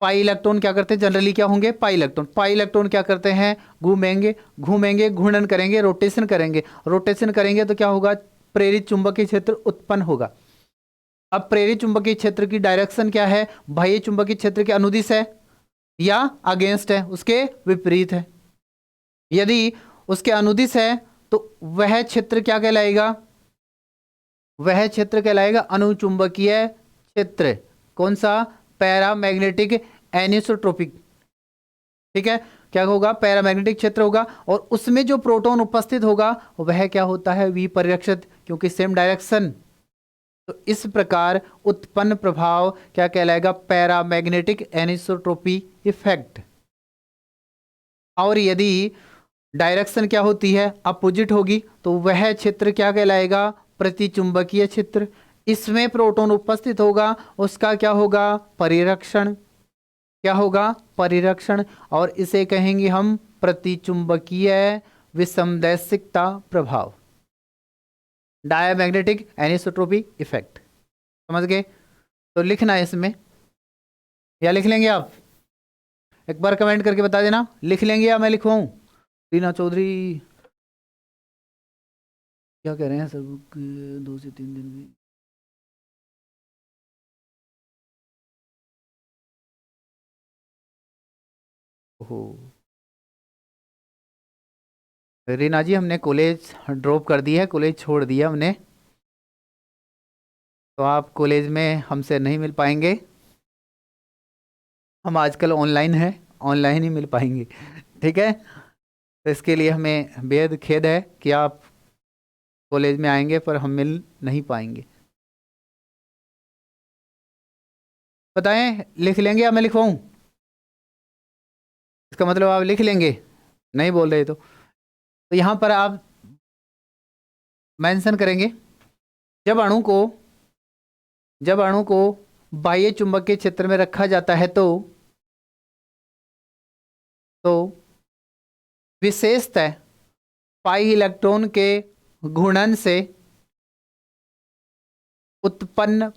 पाई इलेक्ट्रॉन क्या करते हैं, जनरली क्या होंगे, पाई इलेक्ट्रॉन। पाई इलेक्ट्रॉन क्या करते हैं, घूमेंगे, घूमेंगे, घूर्णन करेंगे, रोटेशन करेंगे। रोटेशन करेंगे तो क्या होगा, प्रेरित चुंबकीय क्षेत्र उत्पन्न होगा। अब प्रेरित चुंबकीय क्षेत्र की डायरेक्शन क्या है, बाह्य चुंबकीय क्षेत्र के अनुदिश है या अगेंस्ट है, उसके विपरीत है। यदि उसके अनुदिश है तो वह क्षेत्र क्या कहलाएगा, वह क्षेत्र कहलाएगा अनुचुंबकीय क्षेत्र। कौन सा? Paramagnetic anisotropic. ठीक है, क्या होगा, पैरामैग्नेटिक क्षेत्र होगा, और उसमें जो प्रोटॉन उपस्थित होगा वह क्या होता है, विपरीत, क्योंकि सेम डायरेक्शन। तो इस प्रकार उत्पन्न प्रभाव क्या कहलाएगा, पैरामैग्नेटिक एनिसोट्रोपी इफेक्ट। और यदि डायरेक्शन क्या होती है, अपोजिट होगी, तो वह क्षेत्र क्या कहलाएगा, प्रतिचुंबकीय क्षेत्र। इसमें प्रोटॉन उपस्थित होगा, उसका क्या होगा, परिरक्षण। क्या होगा, परिरक्षण। और इसे कहेंगे हम प्रतिचुंबकीय विसमदैशिकता प्रभाव, डायमैग्नेटिक एनिसोट्रोपी इफेक्ट। समझ गए? तो लिखना है इसमें, या लिख लेंगे आप? एक बार कमेंट करके बता देना, लिख लेंगे या मैं लिखवाऊं? रीना चौधरी क्या कह रहे हैं, सब 2 से 3 दिन में। ओहो, रीना जी हमने कॉलेज ड्रॉप कर दिया है, कॉलेज छोड़ दिया हमने, तो आप कॉलेज में हमसे नहीं मिल पाएंगे। हम आजकल ऑनलाइन है, ऑनलाइन ही मिल पाएंगे। ठीक है, तो इसके लिए हमें बेहद खेद है कि आप कॉलेज में आएंगे पर हम मिल नहीं पाएंगे। बताएं, लिख लेंगे या मैं लिखवाऊं? इसका मतलब आप लिख लेंगे, नहीं बोल रहे तो यहाँ पर आप मेंशन करेंगे, जब अणु को जब अणु को बाह्य चुंबकीय क्षेत्र में रखा जाता है तो विशेषतः पाई इलेक्ट्रॉन के घूर्णन से उत्पन्न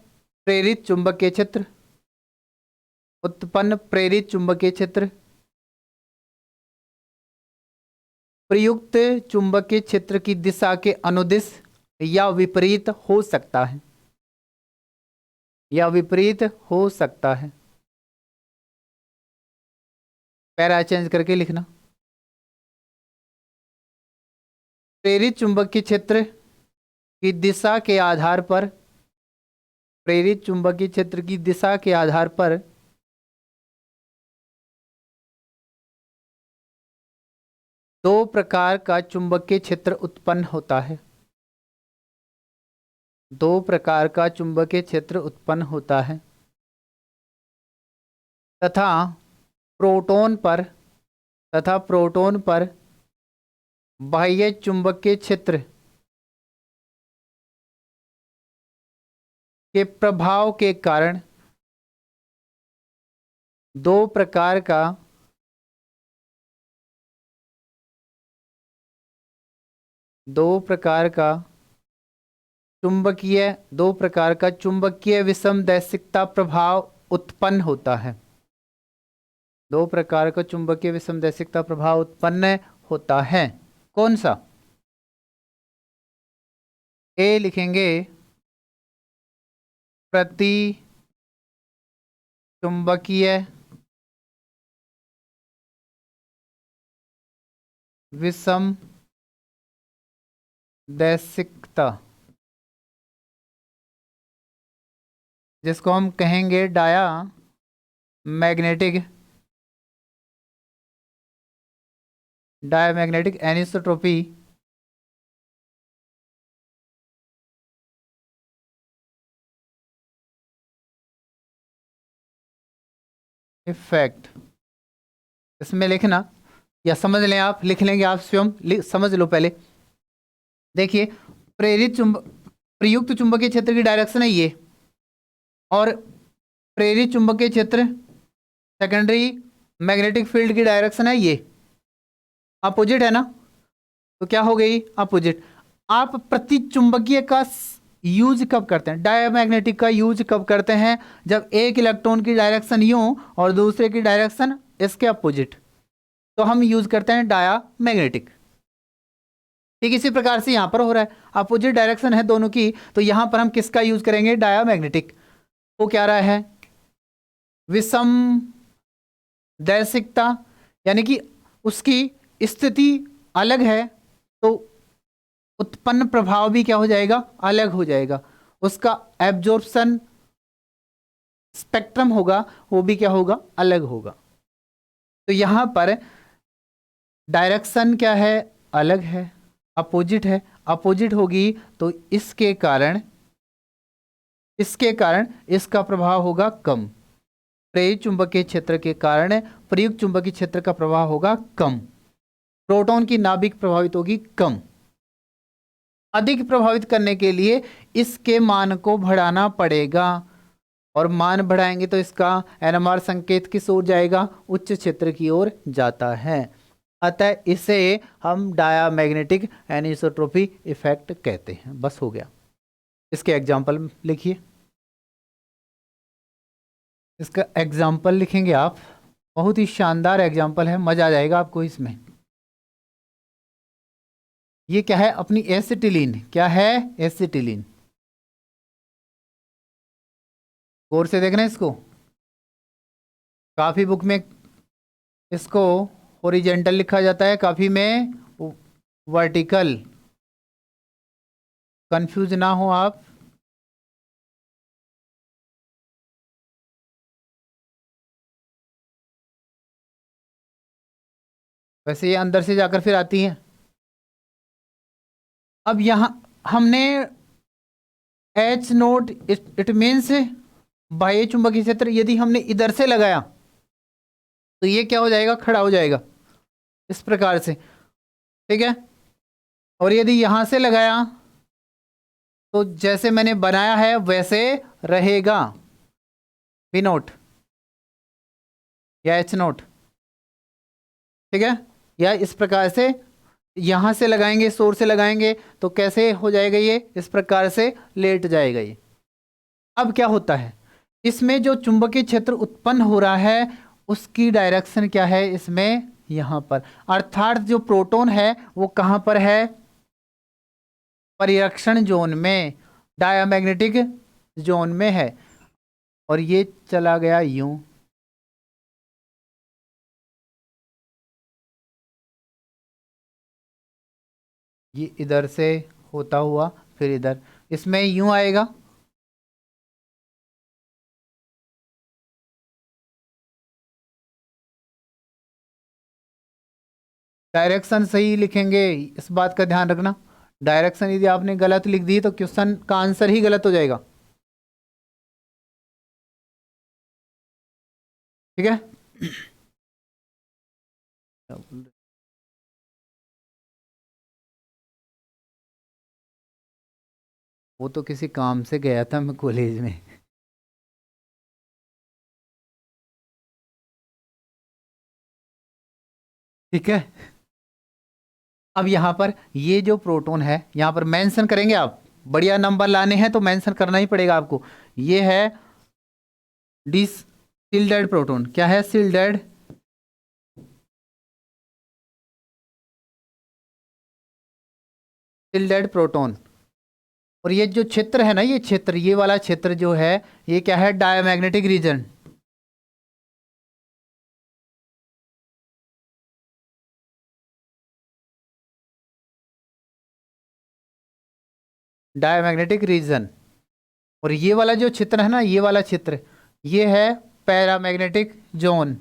प्रेरित चुंबकीय क्षेत्र प्रयुक्त चुंबकीय क्षेत्र की दिशा के अनुदिश या विपरीत हो सकता है, पैरा चेंज करके लिखना। प्रेरित चुंबकीय क्षेत्र की दिशा के आधार पर, प्रेरित चुंबकीय क्षेत्र की दिशा के आधार पर दो प्रकार का चुंबकीय क्षेत्र उत्पन्न होता है। दो प्रकार का चुंबकीय क्षेत्र उत्पन्न होता है। तथा प्रोटॉन पर बाह्य चुंबकीय क्षेत्र के प्रभाव के कारण दो प्रकार का चुंबकीय विसमदैशिकता प्रभाव उत्पन्न होता है। दो प्रकार का चुंबकीय विसमदैशिकता प्रभाव उत्पन्न होता है। कौन सा? ए लिखेंगे प्रति चुंबकीय विसमदैशिकता, जिसको हम कहेंगे डायामैग्नेटिक एनिसोट्रोपी इफेक्ट। इसमें लिखना या समझ लें, आप लिख लेंगे, आप स्वयं समझ लो। पहले देखिए, प्रयुक्त चुंबकीय क्षेत्र की डायरेक्शन है ये, और प्रेरित चुंबकीय क्षेत्र सेकेंडरी मैग्नेटिक फील्ड की डायरेक्शन है ये। अपोजिट है ना, तो क्या हो गई? अपोजिट। आप प्रति चुंबकीय का यूज कब करते हैं? डायमैग्नेटिक का यूज कब करते हैं? जब एक इलेक्ट्रॉन की डायरेक्शन यूं और दूसरे की डायरेक्शन इसके अपोजिट, तो हम यूज करते हैं डायामैग्नेटिक। ठीक इसी प्रकार से यहां पर हो रहा है, अपोजिट डायरेक्शन है दोनों की, तो यहां पर हम किसका यूज करेंगे? डायामैग्नेटिक। वो क्या रहा है? विषम दैशिकता, यानी कि उसकी स्थिति अलग है तो उत्पन्न प्रभाव भी क्या हो जाएगा? अलग हो जाएगा। उसका एब्जॉर्प्शन स्पेक्ट्रम होगा, वो भी क्या होगा? अलग होगा। तो यहां पर डायरेक्शन क्या है? अलग है, अपोजिट है। अपोजिट होगी तो इसके कारण इसका प्रभाव होगा कम। प्रेरित चुंबकीय क्षेत्र के कारण प्रयुक्त चुंबकीय क्षेत्र का प्रभाव होगा कम। प्रोटॉन की नाभिक प्रभावित होगी कम। अधिक प्रभावित करने के लिए इसके मान को बढ़ाना पड़ेगा, और मान बढ़ाएंगे तो इसका एनएमआर संकेत किस ओर जाएगा? उच्च क्षेत्र की ओर जाता है। अतः इसे हम डायामैग्नेटिक एनिसोट्रोपी इफेक्ट कहते हैं। बस हो गया। इसके एग्जाम्पल लिखिए। इसका एग्जाम्पल लिखेंगे आप, बहुत ही शानदार एग्जाम्पल है, मजा आ जाएगा आपको इसमें। ये क्या है? अपनी एसिटिलीन। क्या है? एसिटिलीन। गौर से देखना इसको, काफी बुक में इसको ओरिजेंटल लिखा जाता है, काफी में वर्टिकल। कंफ्यूज ना हो आप। वैसे ये अंदर से जाकर फिर आती है। अब यहां हमने एच नोट, इट मीन्स बाह्य चुंबकीय क्षेत्र, यदि हमने इधर से लगाया तो ये क्या हो जाएगा? खड़ा हो जाएगा इस प्रकार से। ठीक है। और यदि यहां से लगाया तो जैसे मैंने बनाया है वैसे रहेगा, बी नोट या एच नोट। ठीक है। या इस प्रकार से यहां से लगाएंगे, सोर्स से लगाएंगे तो कैसे हो जाएगा? ये इस प्रकार से लेट जाएगा ये। अब क्या होता है? इसमें जो चुंबकीय क्षेत्र उत्पन्न हो रहा है उसकी डायरेक्शन क्या है? इसमें यहां पर, अर्थात जो प्रोटॉन है वो कहां पर है? परिरक्षण जोन में, डायामैग्नेटिक जोन में है। और ये चला गया यूं, ये इधर से होता हुआ फिर इधर, इसमें यूं आएगा। डायरेक्शन सही लिखेंगे, इस बात का ध्यान रखना। डायरेक्शन यदि आपने गलत लिख दी तो क्वेश्चन का आंसर ही गलत हो जाएगा। ठीक है। वो तो किसी काम से गया था मैं कॉलेज में। ठीक है। अब यहाँ पर ये जो प्रोटॉन है यहाँ पर मेंशन करेंगे आप, बढ़िया नंबर लाने हैं तो मेंशन करना ही पड़ेगा आपको। ये है डिस सिल्डेड प्रोटॉन, क्या है सिल्डेड, सिल्डेड प्रोटॉन। और ये जो क्षेत्र है ना, ये क्षेत्र, ये वाला क्षेत्र जो है, ये क्या है, डायमैग्नेटिक रीजन। Diamagnetic reason. और ये वाला जो क्षेत्र है ना, ये वाला क्षेत्र, ये है पैरामैग्नेटिक जोन।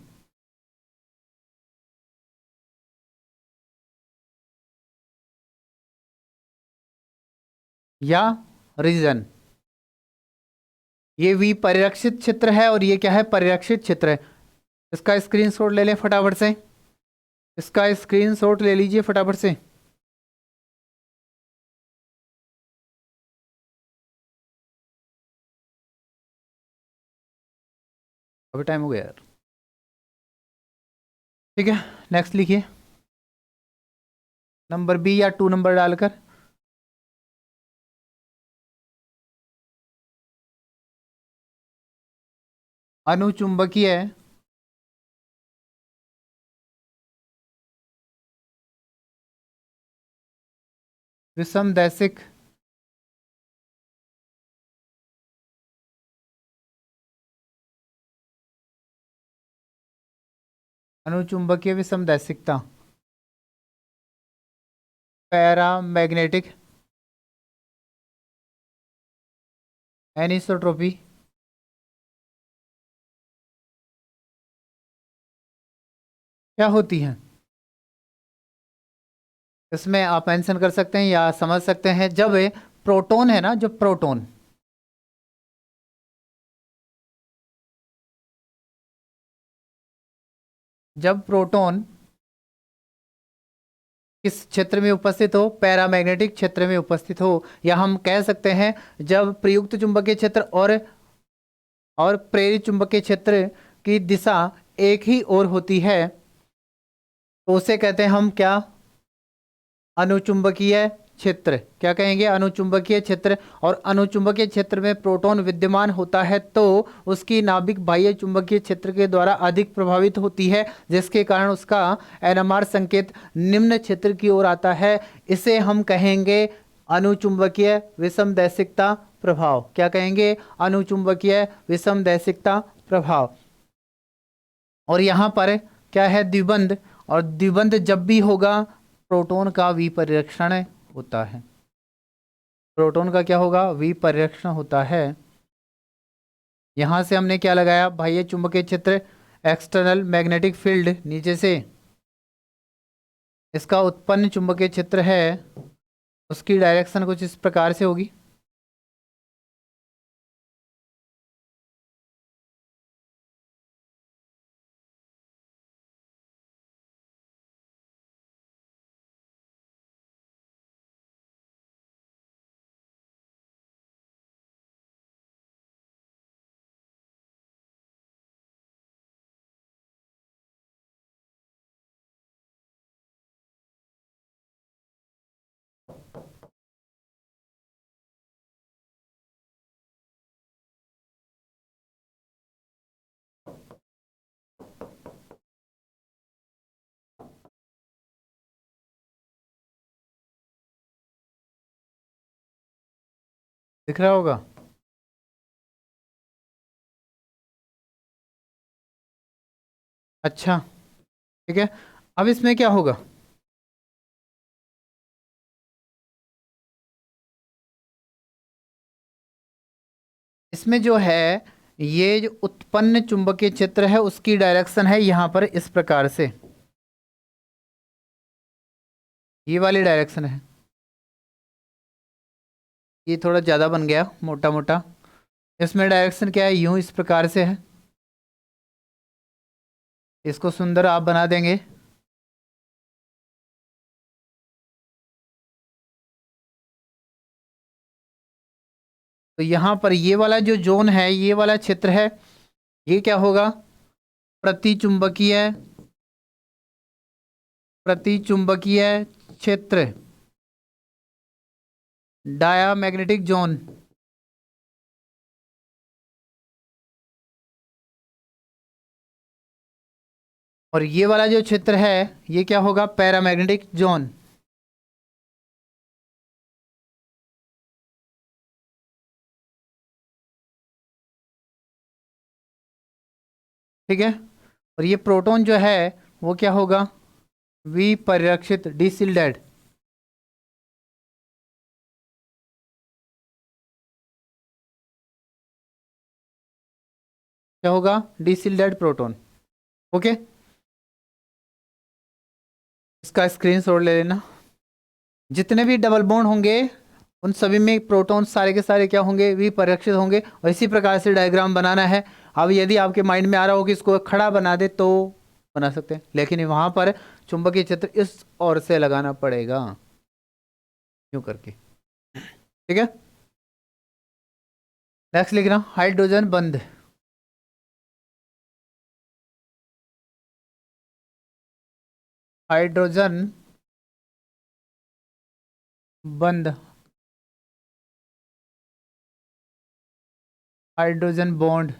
या रीजन। ये वी परिरक्षित क्षेत्र है और ये क्या है, परिरक्षित क्षेत्र है। इसका स्क्रीनशॉट ले लें फटाफट से, इसका स्क्रीनशॉट ले लीजिए फटाफट से। अभी टाइम हो गया यार। ठीक है, नेक्स्ट लिखिए, नंबर बी या 2 नंबर डालकर। अनुचुंबकीय विषमदैशिक अनुचुंबकीय विषमदैशिकता, पैरामैग्नेटिक एनिसोट्रोपी। क्या होती है इसमें, आप मेंशन कर सकते हैं या समझ सकते हैं। जब प्रोटॉन है ना, जो प्रोटॉन, जब प्रोटॉन किस क्षेत्र में उपस्थित हो, पैरामैग्नेटिक क्षेत्र में उपस्थित हो, या हम कह सकते हैं जब प्रयुक्त चुंबकीय क्षेत्र और प्रेरित चुंबकीय क्षेत्र की दिशा एक ही ओर होती है, तो उसे कहते हैं हम क्या, अनुचुंबकीय क्षेत्र। क्या कहेंगे, अनुचुंबकीय क्षेत्र। और अनुचुंबकीय क्षेत्र में प्रोटॉन विद्यमान होता है तो उसकी नाभिक बाह्य चुंबकीय क्षेत्र के द्वारा अधिक प्रभावित होती है, जिसके कारण उसका एनएमआर संकेत निम्न क्षेत्र की ओर आता है। इसे हम कहेंगे अनुचुंबकीय विषमदैशिकता प्रभाव। क्या कहेंगे, अनुचुंबकीय विषमदैशिकता प्रभाव। और यहाँ पर क्या है, द्विबंध। और द्विबंध जब भी होगा, प्रोटॉन का विपरीक्षण होता है। प्रोटॉन का क्या होगा, विपरीक्षण होता है। यहां से हमने क्या लगाया, बाह्य चुंबकीय क्षेत्र, एक्सटर्नल मैग्नेटिक फील्ड नीचे से, इसका उत्पन्न चुंबकीय क्षेत्र है, उसकी डायरेक्शन कुछ इस प्रकार से होगी। दिख रहा होगा। अच्छा, ठीक है। अब इसमें क्या होगा, इसमें जो है, ये जो उत्पन्न चुंबकीय क्षेत्र है उसकी डायरेक्शन है यहाँ पर इस प्रकार से, ये वाली डायरेक्शन है। ये थोड़ा ज़्यादा बन गया, मोटा मोटा। इसमें डायरेक्शन क्या है, यूं इस प्रकार से है। इसको सुंदर आप बना देंगे। तो यहाँ पर ये वाला जो जोन है, ये वाला क्षेत्र है, ये क्या होगा? प्रतिचुंबकीय, प्रतिचुंबकीय क्षेत्र, डायामैग्नेटिक जोन। और ये वाला जो क्षेत्र है, ये क्या होगा? Paramagnetic zone. ठीक है। और ये प्रोटॉन जो है वो क्या होगा? विपरिरक्षित, डिसिल्डेड। क्या होगा? डिसिल्डेड प्रोटॉन। ओके, इसका स्क्रीनशॉट ले लेना। जितने भी डबल बॉन्ड होंगे उन सभी में प्रोटॉन सारे के सारे क्या होंगे? विपरिरक्षित होंगे। और इसी प्रकार से डायग्राम बनाना है। अब यदि आपके माइंड में आ रहा हो कि इसको खड़ा बना दे तो बना सकते हैं, लेकिन वहां पर चुंबकीय क्षेत्र इस ओर से लगाना पड़ेगा, यूं करके। ठीक है, नेक्स्ट लिखना, हाइड्रोजन बंध। हाइड्रोजन बंध, हाइड्रोजन बॉन्ड।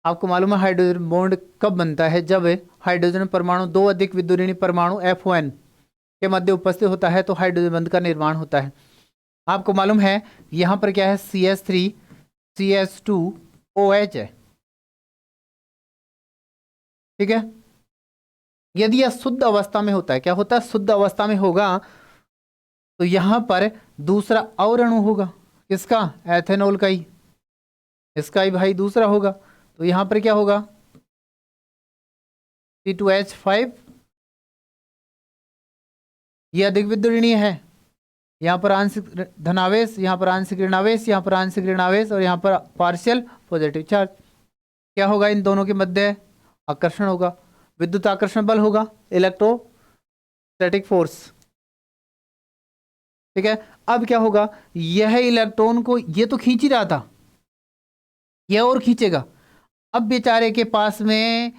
आपको मालूम है हाइड्रोजन बॉन्ड कब बनता है? जब हाइड्रोजन परमाणु दो अधिक विद्युत परमाणु FON के मध्य उपस्थित होता है तो हाइड्रोजन बंध का निर्माण होता है। आपको मालूम है यहां पर क्या है? CH3 CH2OH है। ठीक है, यदि यह शुद्ध अवस्था में होता है, क्या होता है? शुद्ध अवस्था में होगा तो यहां पर दूसरा और अणु होगा। किसका? एथेनॉल का ही, इसका ही भाई दूसरा होगा। तो यहां पर क्या होगा? C2H5, ये अधिक विद्युत है। यहाँ पर आंशिक धनावेश, यहाँ पर आंशिक ऋणावेश, यहाँ पर आंशिक ऋणावेश, और यहाँ पर पार्शियल पॉजिटिव चार्ज। क्या होगा? इन दोनों के मध्य आकर्षण होगा, विद्युत आकर्षण बल होगा, इलेक्ट्रोस्टैटिक फोर्स। ठीक है, अब क्या होगा? यह इलेक्ट्रॉन को ये तो खींच ही रहा था, यह और खींचेगा। अब बेचारे के पास में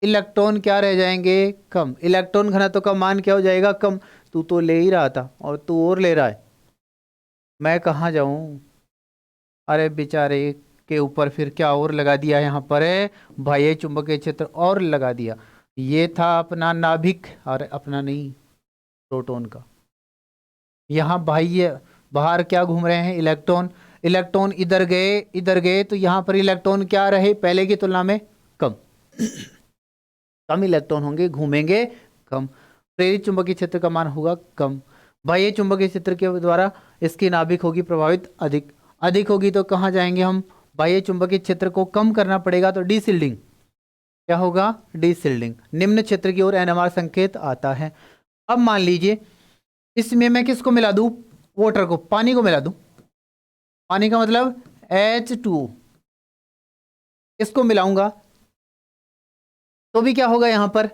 इलेक्ट्रॉन क्या रह जाएंगे? कम। इलेक्ट्रॉन घनत्व का मान क्या हो जाएगा? कम। तू तो ले ही रहा था और तू और ले रहा है, मैं कहाँ जाऊं? अरे बेचारे के ऊपर फिर क्या और लगा दिया यहाँ पर है बाह्य चुंबकीय क्षेत्र और लगा दिया। ये था अपना नाभिक, और अपना नहीं, प्रोटॉन का। यहाँ बाह्य, बाहर क्या घूम रहे हैं? इलेक्ट्रॉन। इलेक्ट्रॉन इधर गए, इधर गए, तो यहाँ पर इलेक्ट्रॉन क्या रहे? पहले की तुलना में कम। कम इलेक्ट्रॉन होंगे, घूमेंगे कम। प्रेरित चुंबकीय क्षेत्र का मान होगा कम। बाह्य चुंबकीय क्षेत्र के द्वारा इसकी नाभिक होगी प्रभावित अधिक। अधिक होगी तो कहाँ जाएंगे हम? बाह्य चुंबकीय क्षेत्र को कम करना पड़ेगा, तो डीसिल्डिंग। क्या होगा? डीसिल्डिंग। निम्न क्षेत्र की ओर NMR संकेत आता है। अब मान लीजिए इसमें मैं किसको मिला दूं? वाटर को, पानी को मिला दूं। पानी का मतलब H2O, इसको मिलाऊंगा तो भी क्या होगा? यहां पर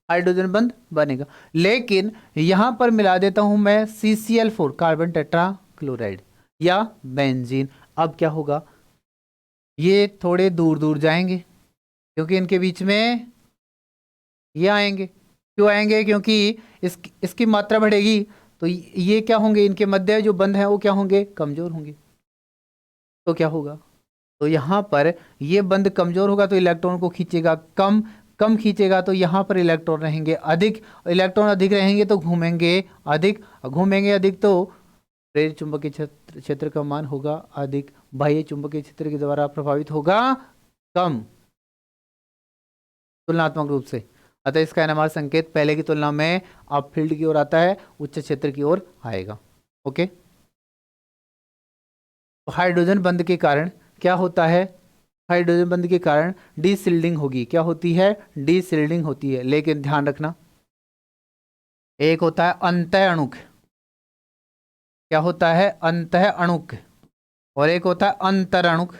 हाइड्रोजन बंध बनेगा। लेकिन यहां पर मिला देता हूं मैं CCl4, कार्बन टेट्रा क्लोराइड, या बेंजीन। अब क्या होगा? ये थोड़े दूर दूर जाएंगे क्योंकि इनके बीच में ये आएंगे। क्यों आएंगे? क्योंकि इसकी मात्रा बढ़ेगी तो ये क्या होंगे? इनके मध्य जो बंध है वो क्या होंगे? कमजोर होंगे। तो क्या होगा? तो यहाँ पर ये बंध कमजोर होगा तो इलेक्ट्रॉन को खींचेगा कम। कम खींचेगा तो यहाँ पर इलेक्ट्रॉन रहेंगे अधिक। इलेक्ट्रॉन अधिक रहेंगे तो घूमेंगे अधिक। घूमेंगे अधिक तो प्रेरित चुंबकीय क्षेत्र क्षेत्र का मान होगा अधिक। बाह्य चुंबकीय क्षेत्र के द्वारा प्रभावित होगा कम, तुलनात्मक रूप से। अतः इसका NMR संकेत पहले की तुलना में अब फील्ड की ओर आता है, उच्च क्षेत्र की ओर आएगा। ओके, तो हाइड्रोजन बंध के कारण क्या होता है? हाइड्रोजन बंध के कारण डीसिल्डिंग होगी। क्या होती है? डीसिल्डिंग होती है। लेकिन ध्यान रखना, एक होता है अंतः अणुक, क्या होता है? अंतः अणुक, और एक होता है अंतर अणुक।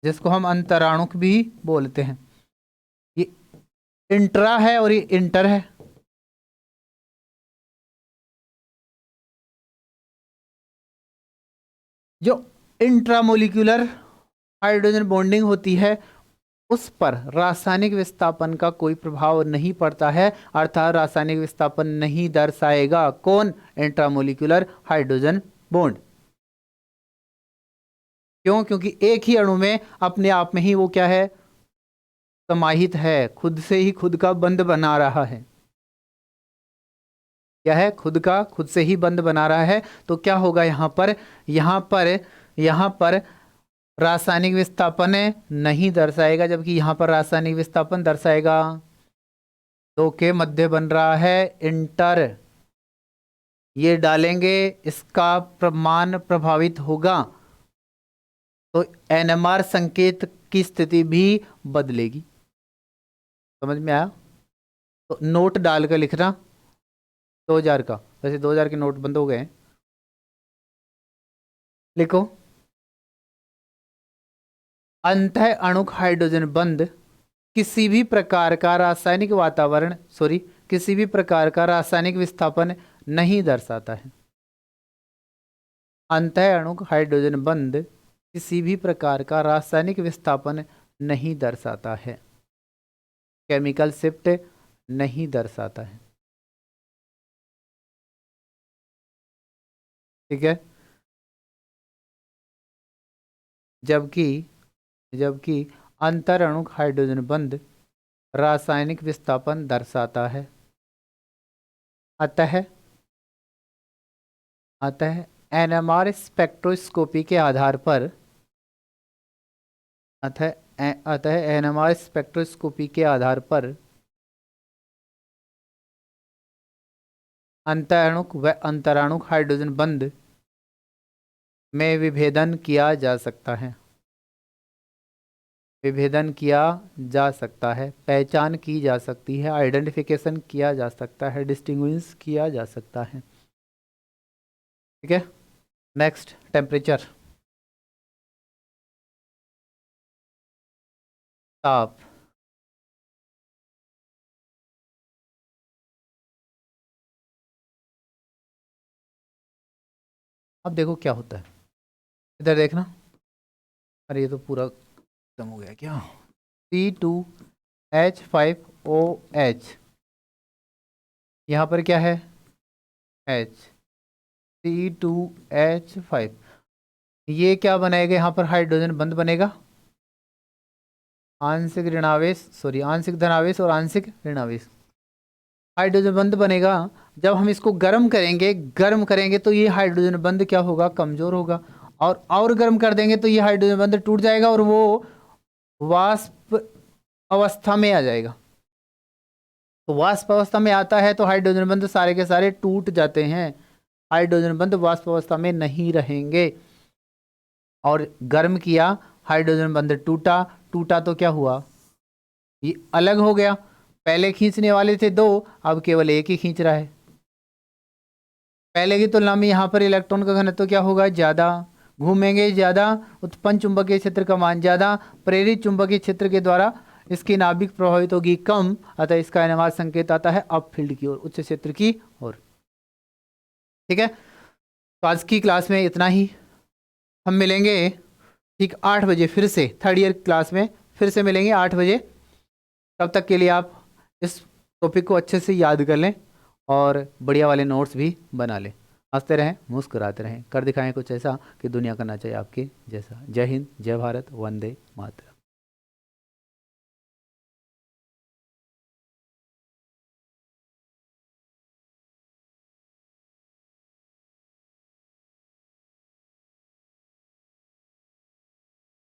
जिसको हम अंतराणुक भी बोलते हैं। ये इंट्रा है और ये इंटर है। जो इंट्रामोलिक्यूलर हाइड्रोजन बॉन्डिंग होती है उस पर रासायनिक विस्थापन का कोई प्रभाव नहीं पड़ता है, अर्थात रासायनिक विस्थापन नहीं दर्शाएगा। कौन? Intramolecular hydrogen bond. क्यों? क्योंकि एक ही अणु में अपने आप में ही वो क्या है, समाहित है, खुद से ही खुद का बंध बना रहा है। क्या है? खुद से ही बंध बना रहा है। तो क्या होगा यहां पर रासायनिक विस्थापन नहीं दर्शाएगा, जबकि यहां पर रासायनिक विस्थापन दर्शाएगा। दो के मध्य बन रहा है इंटर, ये डालेंगे, इसका मान प्रभावित होगा, तो एनएमआर संकेत की स्थिति भी बदलेगी। समझ में आया? तो नोट डालकर लिखना 2000 का, वैसे 2000 के नोट बंद हो गए हैं। लिखो, अंतः अणुक हाइड्रोजन बंध किसी भी प्रकार का रासायनिक वातावरण किसी भी प्रकार का रासायनिक विस्थापन नहीं दर्शाता है। अंतः अणुक हाइड्रोजन बंध किसी भी प्रकार का रासायनिक विस्थापन नहीं दर्शाता है, केमिकल शिफ्ट नहीं दर्शाता है। ठीक है। जबकि अंतरणुक हाइड्रोजन बंध रासायनिक विस्थापन दर्शाता है। अतः एनएमआर स्पेक्ट्रोस्कोपी के आधार पर एनएमआर स्पेक्ट्रोस्कोपी के आधार पर अंतरणुक व अंतराणुक हाइड्रोजन बंध में विभेदन किया जा सकता है। पहचान की जा सकती है, आइडेंटिफिकेशन किया जा सकता है, डिस्टिंग्विश किया जा सकता है। ठीक है। नेक्स्ट, टेम्परेचर, ताप। अब देखो क्या होता है, इधर देखना। अरे ये तो पूरा खत्म हो गया क्या? C2H5OH, यहाँ पर क्या है? H, C2H5, ये क्या बनाएगा? यहाँ पर हाइड्रोजन बंध बनेगा, आंशिक धनावेश और आंशिक ऋणावेश। हाइड्रोजन बंध बनेगा। जब हम इसको गर्म करेंगे तो ये हाइड्रोजन बंध क्या होगा? कमजोर होगा। और गर्म कर देंगे तो ये हाइड्रोजन बंध टूट जाएगा और वो वाष्प अवस्था में आ जाएगा। तो वाष्प अवस्था में आता है तो हाइड्रोजन बंध सारे के सारे टूट जाते हैं, हाइड्रोजन बंध वाष्प अवस्था में नहीं रहेंगे। और गर्म किया, हाइड्रोजन बंध टूटा तो क्या हुआ? ये अलग हो गया। पहले खींचने वाले थे दो, अब केवल एक ही खींच रहा है। पहले की तुलना में यहाँ पर इलेक्ट्रॉन का घनत्व क्या होगा? ज़्यादा, घूमेंगे ज़्यादा, उत्पन्न चुंबकीय क्षेत्र का मान ज़्यादा, प्रेरित चुंबकीय क्षेत्र के द्वारा इसकी नाभिक प्रभावित होगी कम, अतः इसका एनएमआर संकेत आता है अप फील्ड की ओर, उच्च क्षेत्र की ओर। ठीक है। तो आज की क्लास में इतना ही। हम मिलेंगे ठीक 8 बजे फिर से, थर्ड ईयर क्लास में फिर से मिलेंगे 8 बजे। तब तक के लिए आप इस टॉपिक को अच्छे से याद कर लें और बढ़िया वाले नोट्स भी बना लें। हंसते रहें, मुस्कुराते रहें, कर दिखाएं कुछ ऐसा कि दुनिया करना चाहिए आपके जैसा। जय हिंद, जय भारत, वंदे मातरम।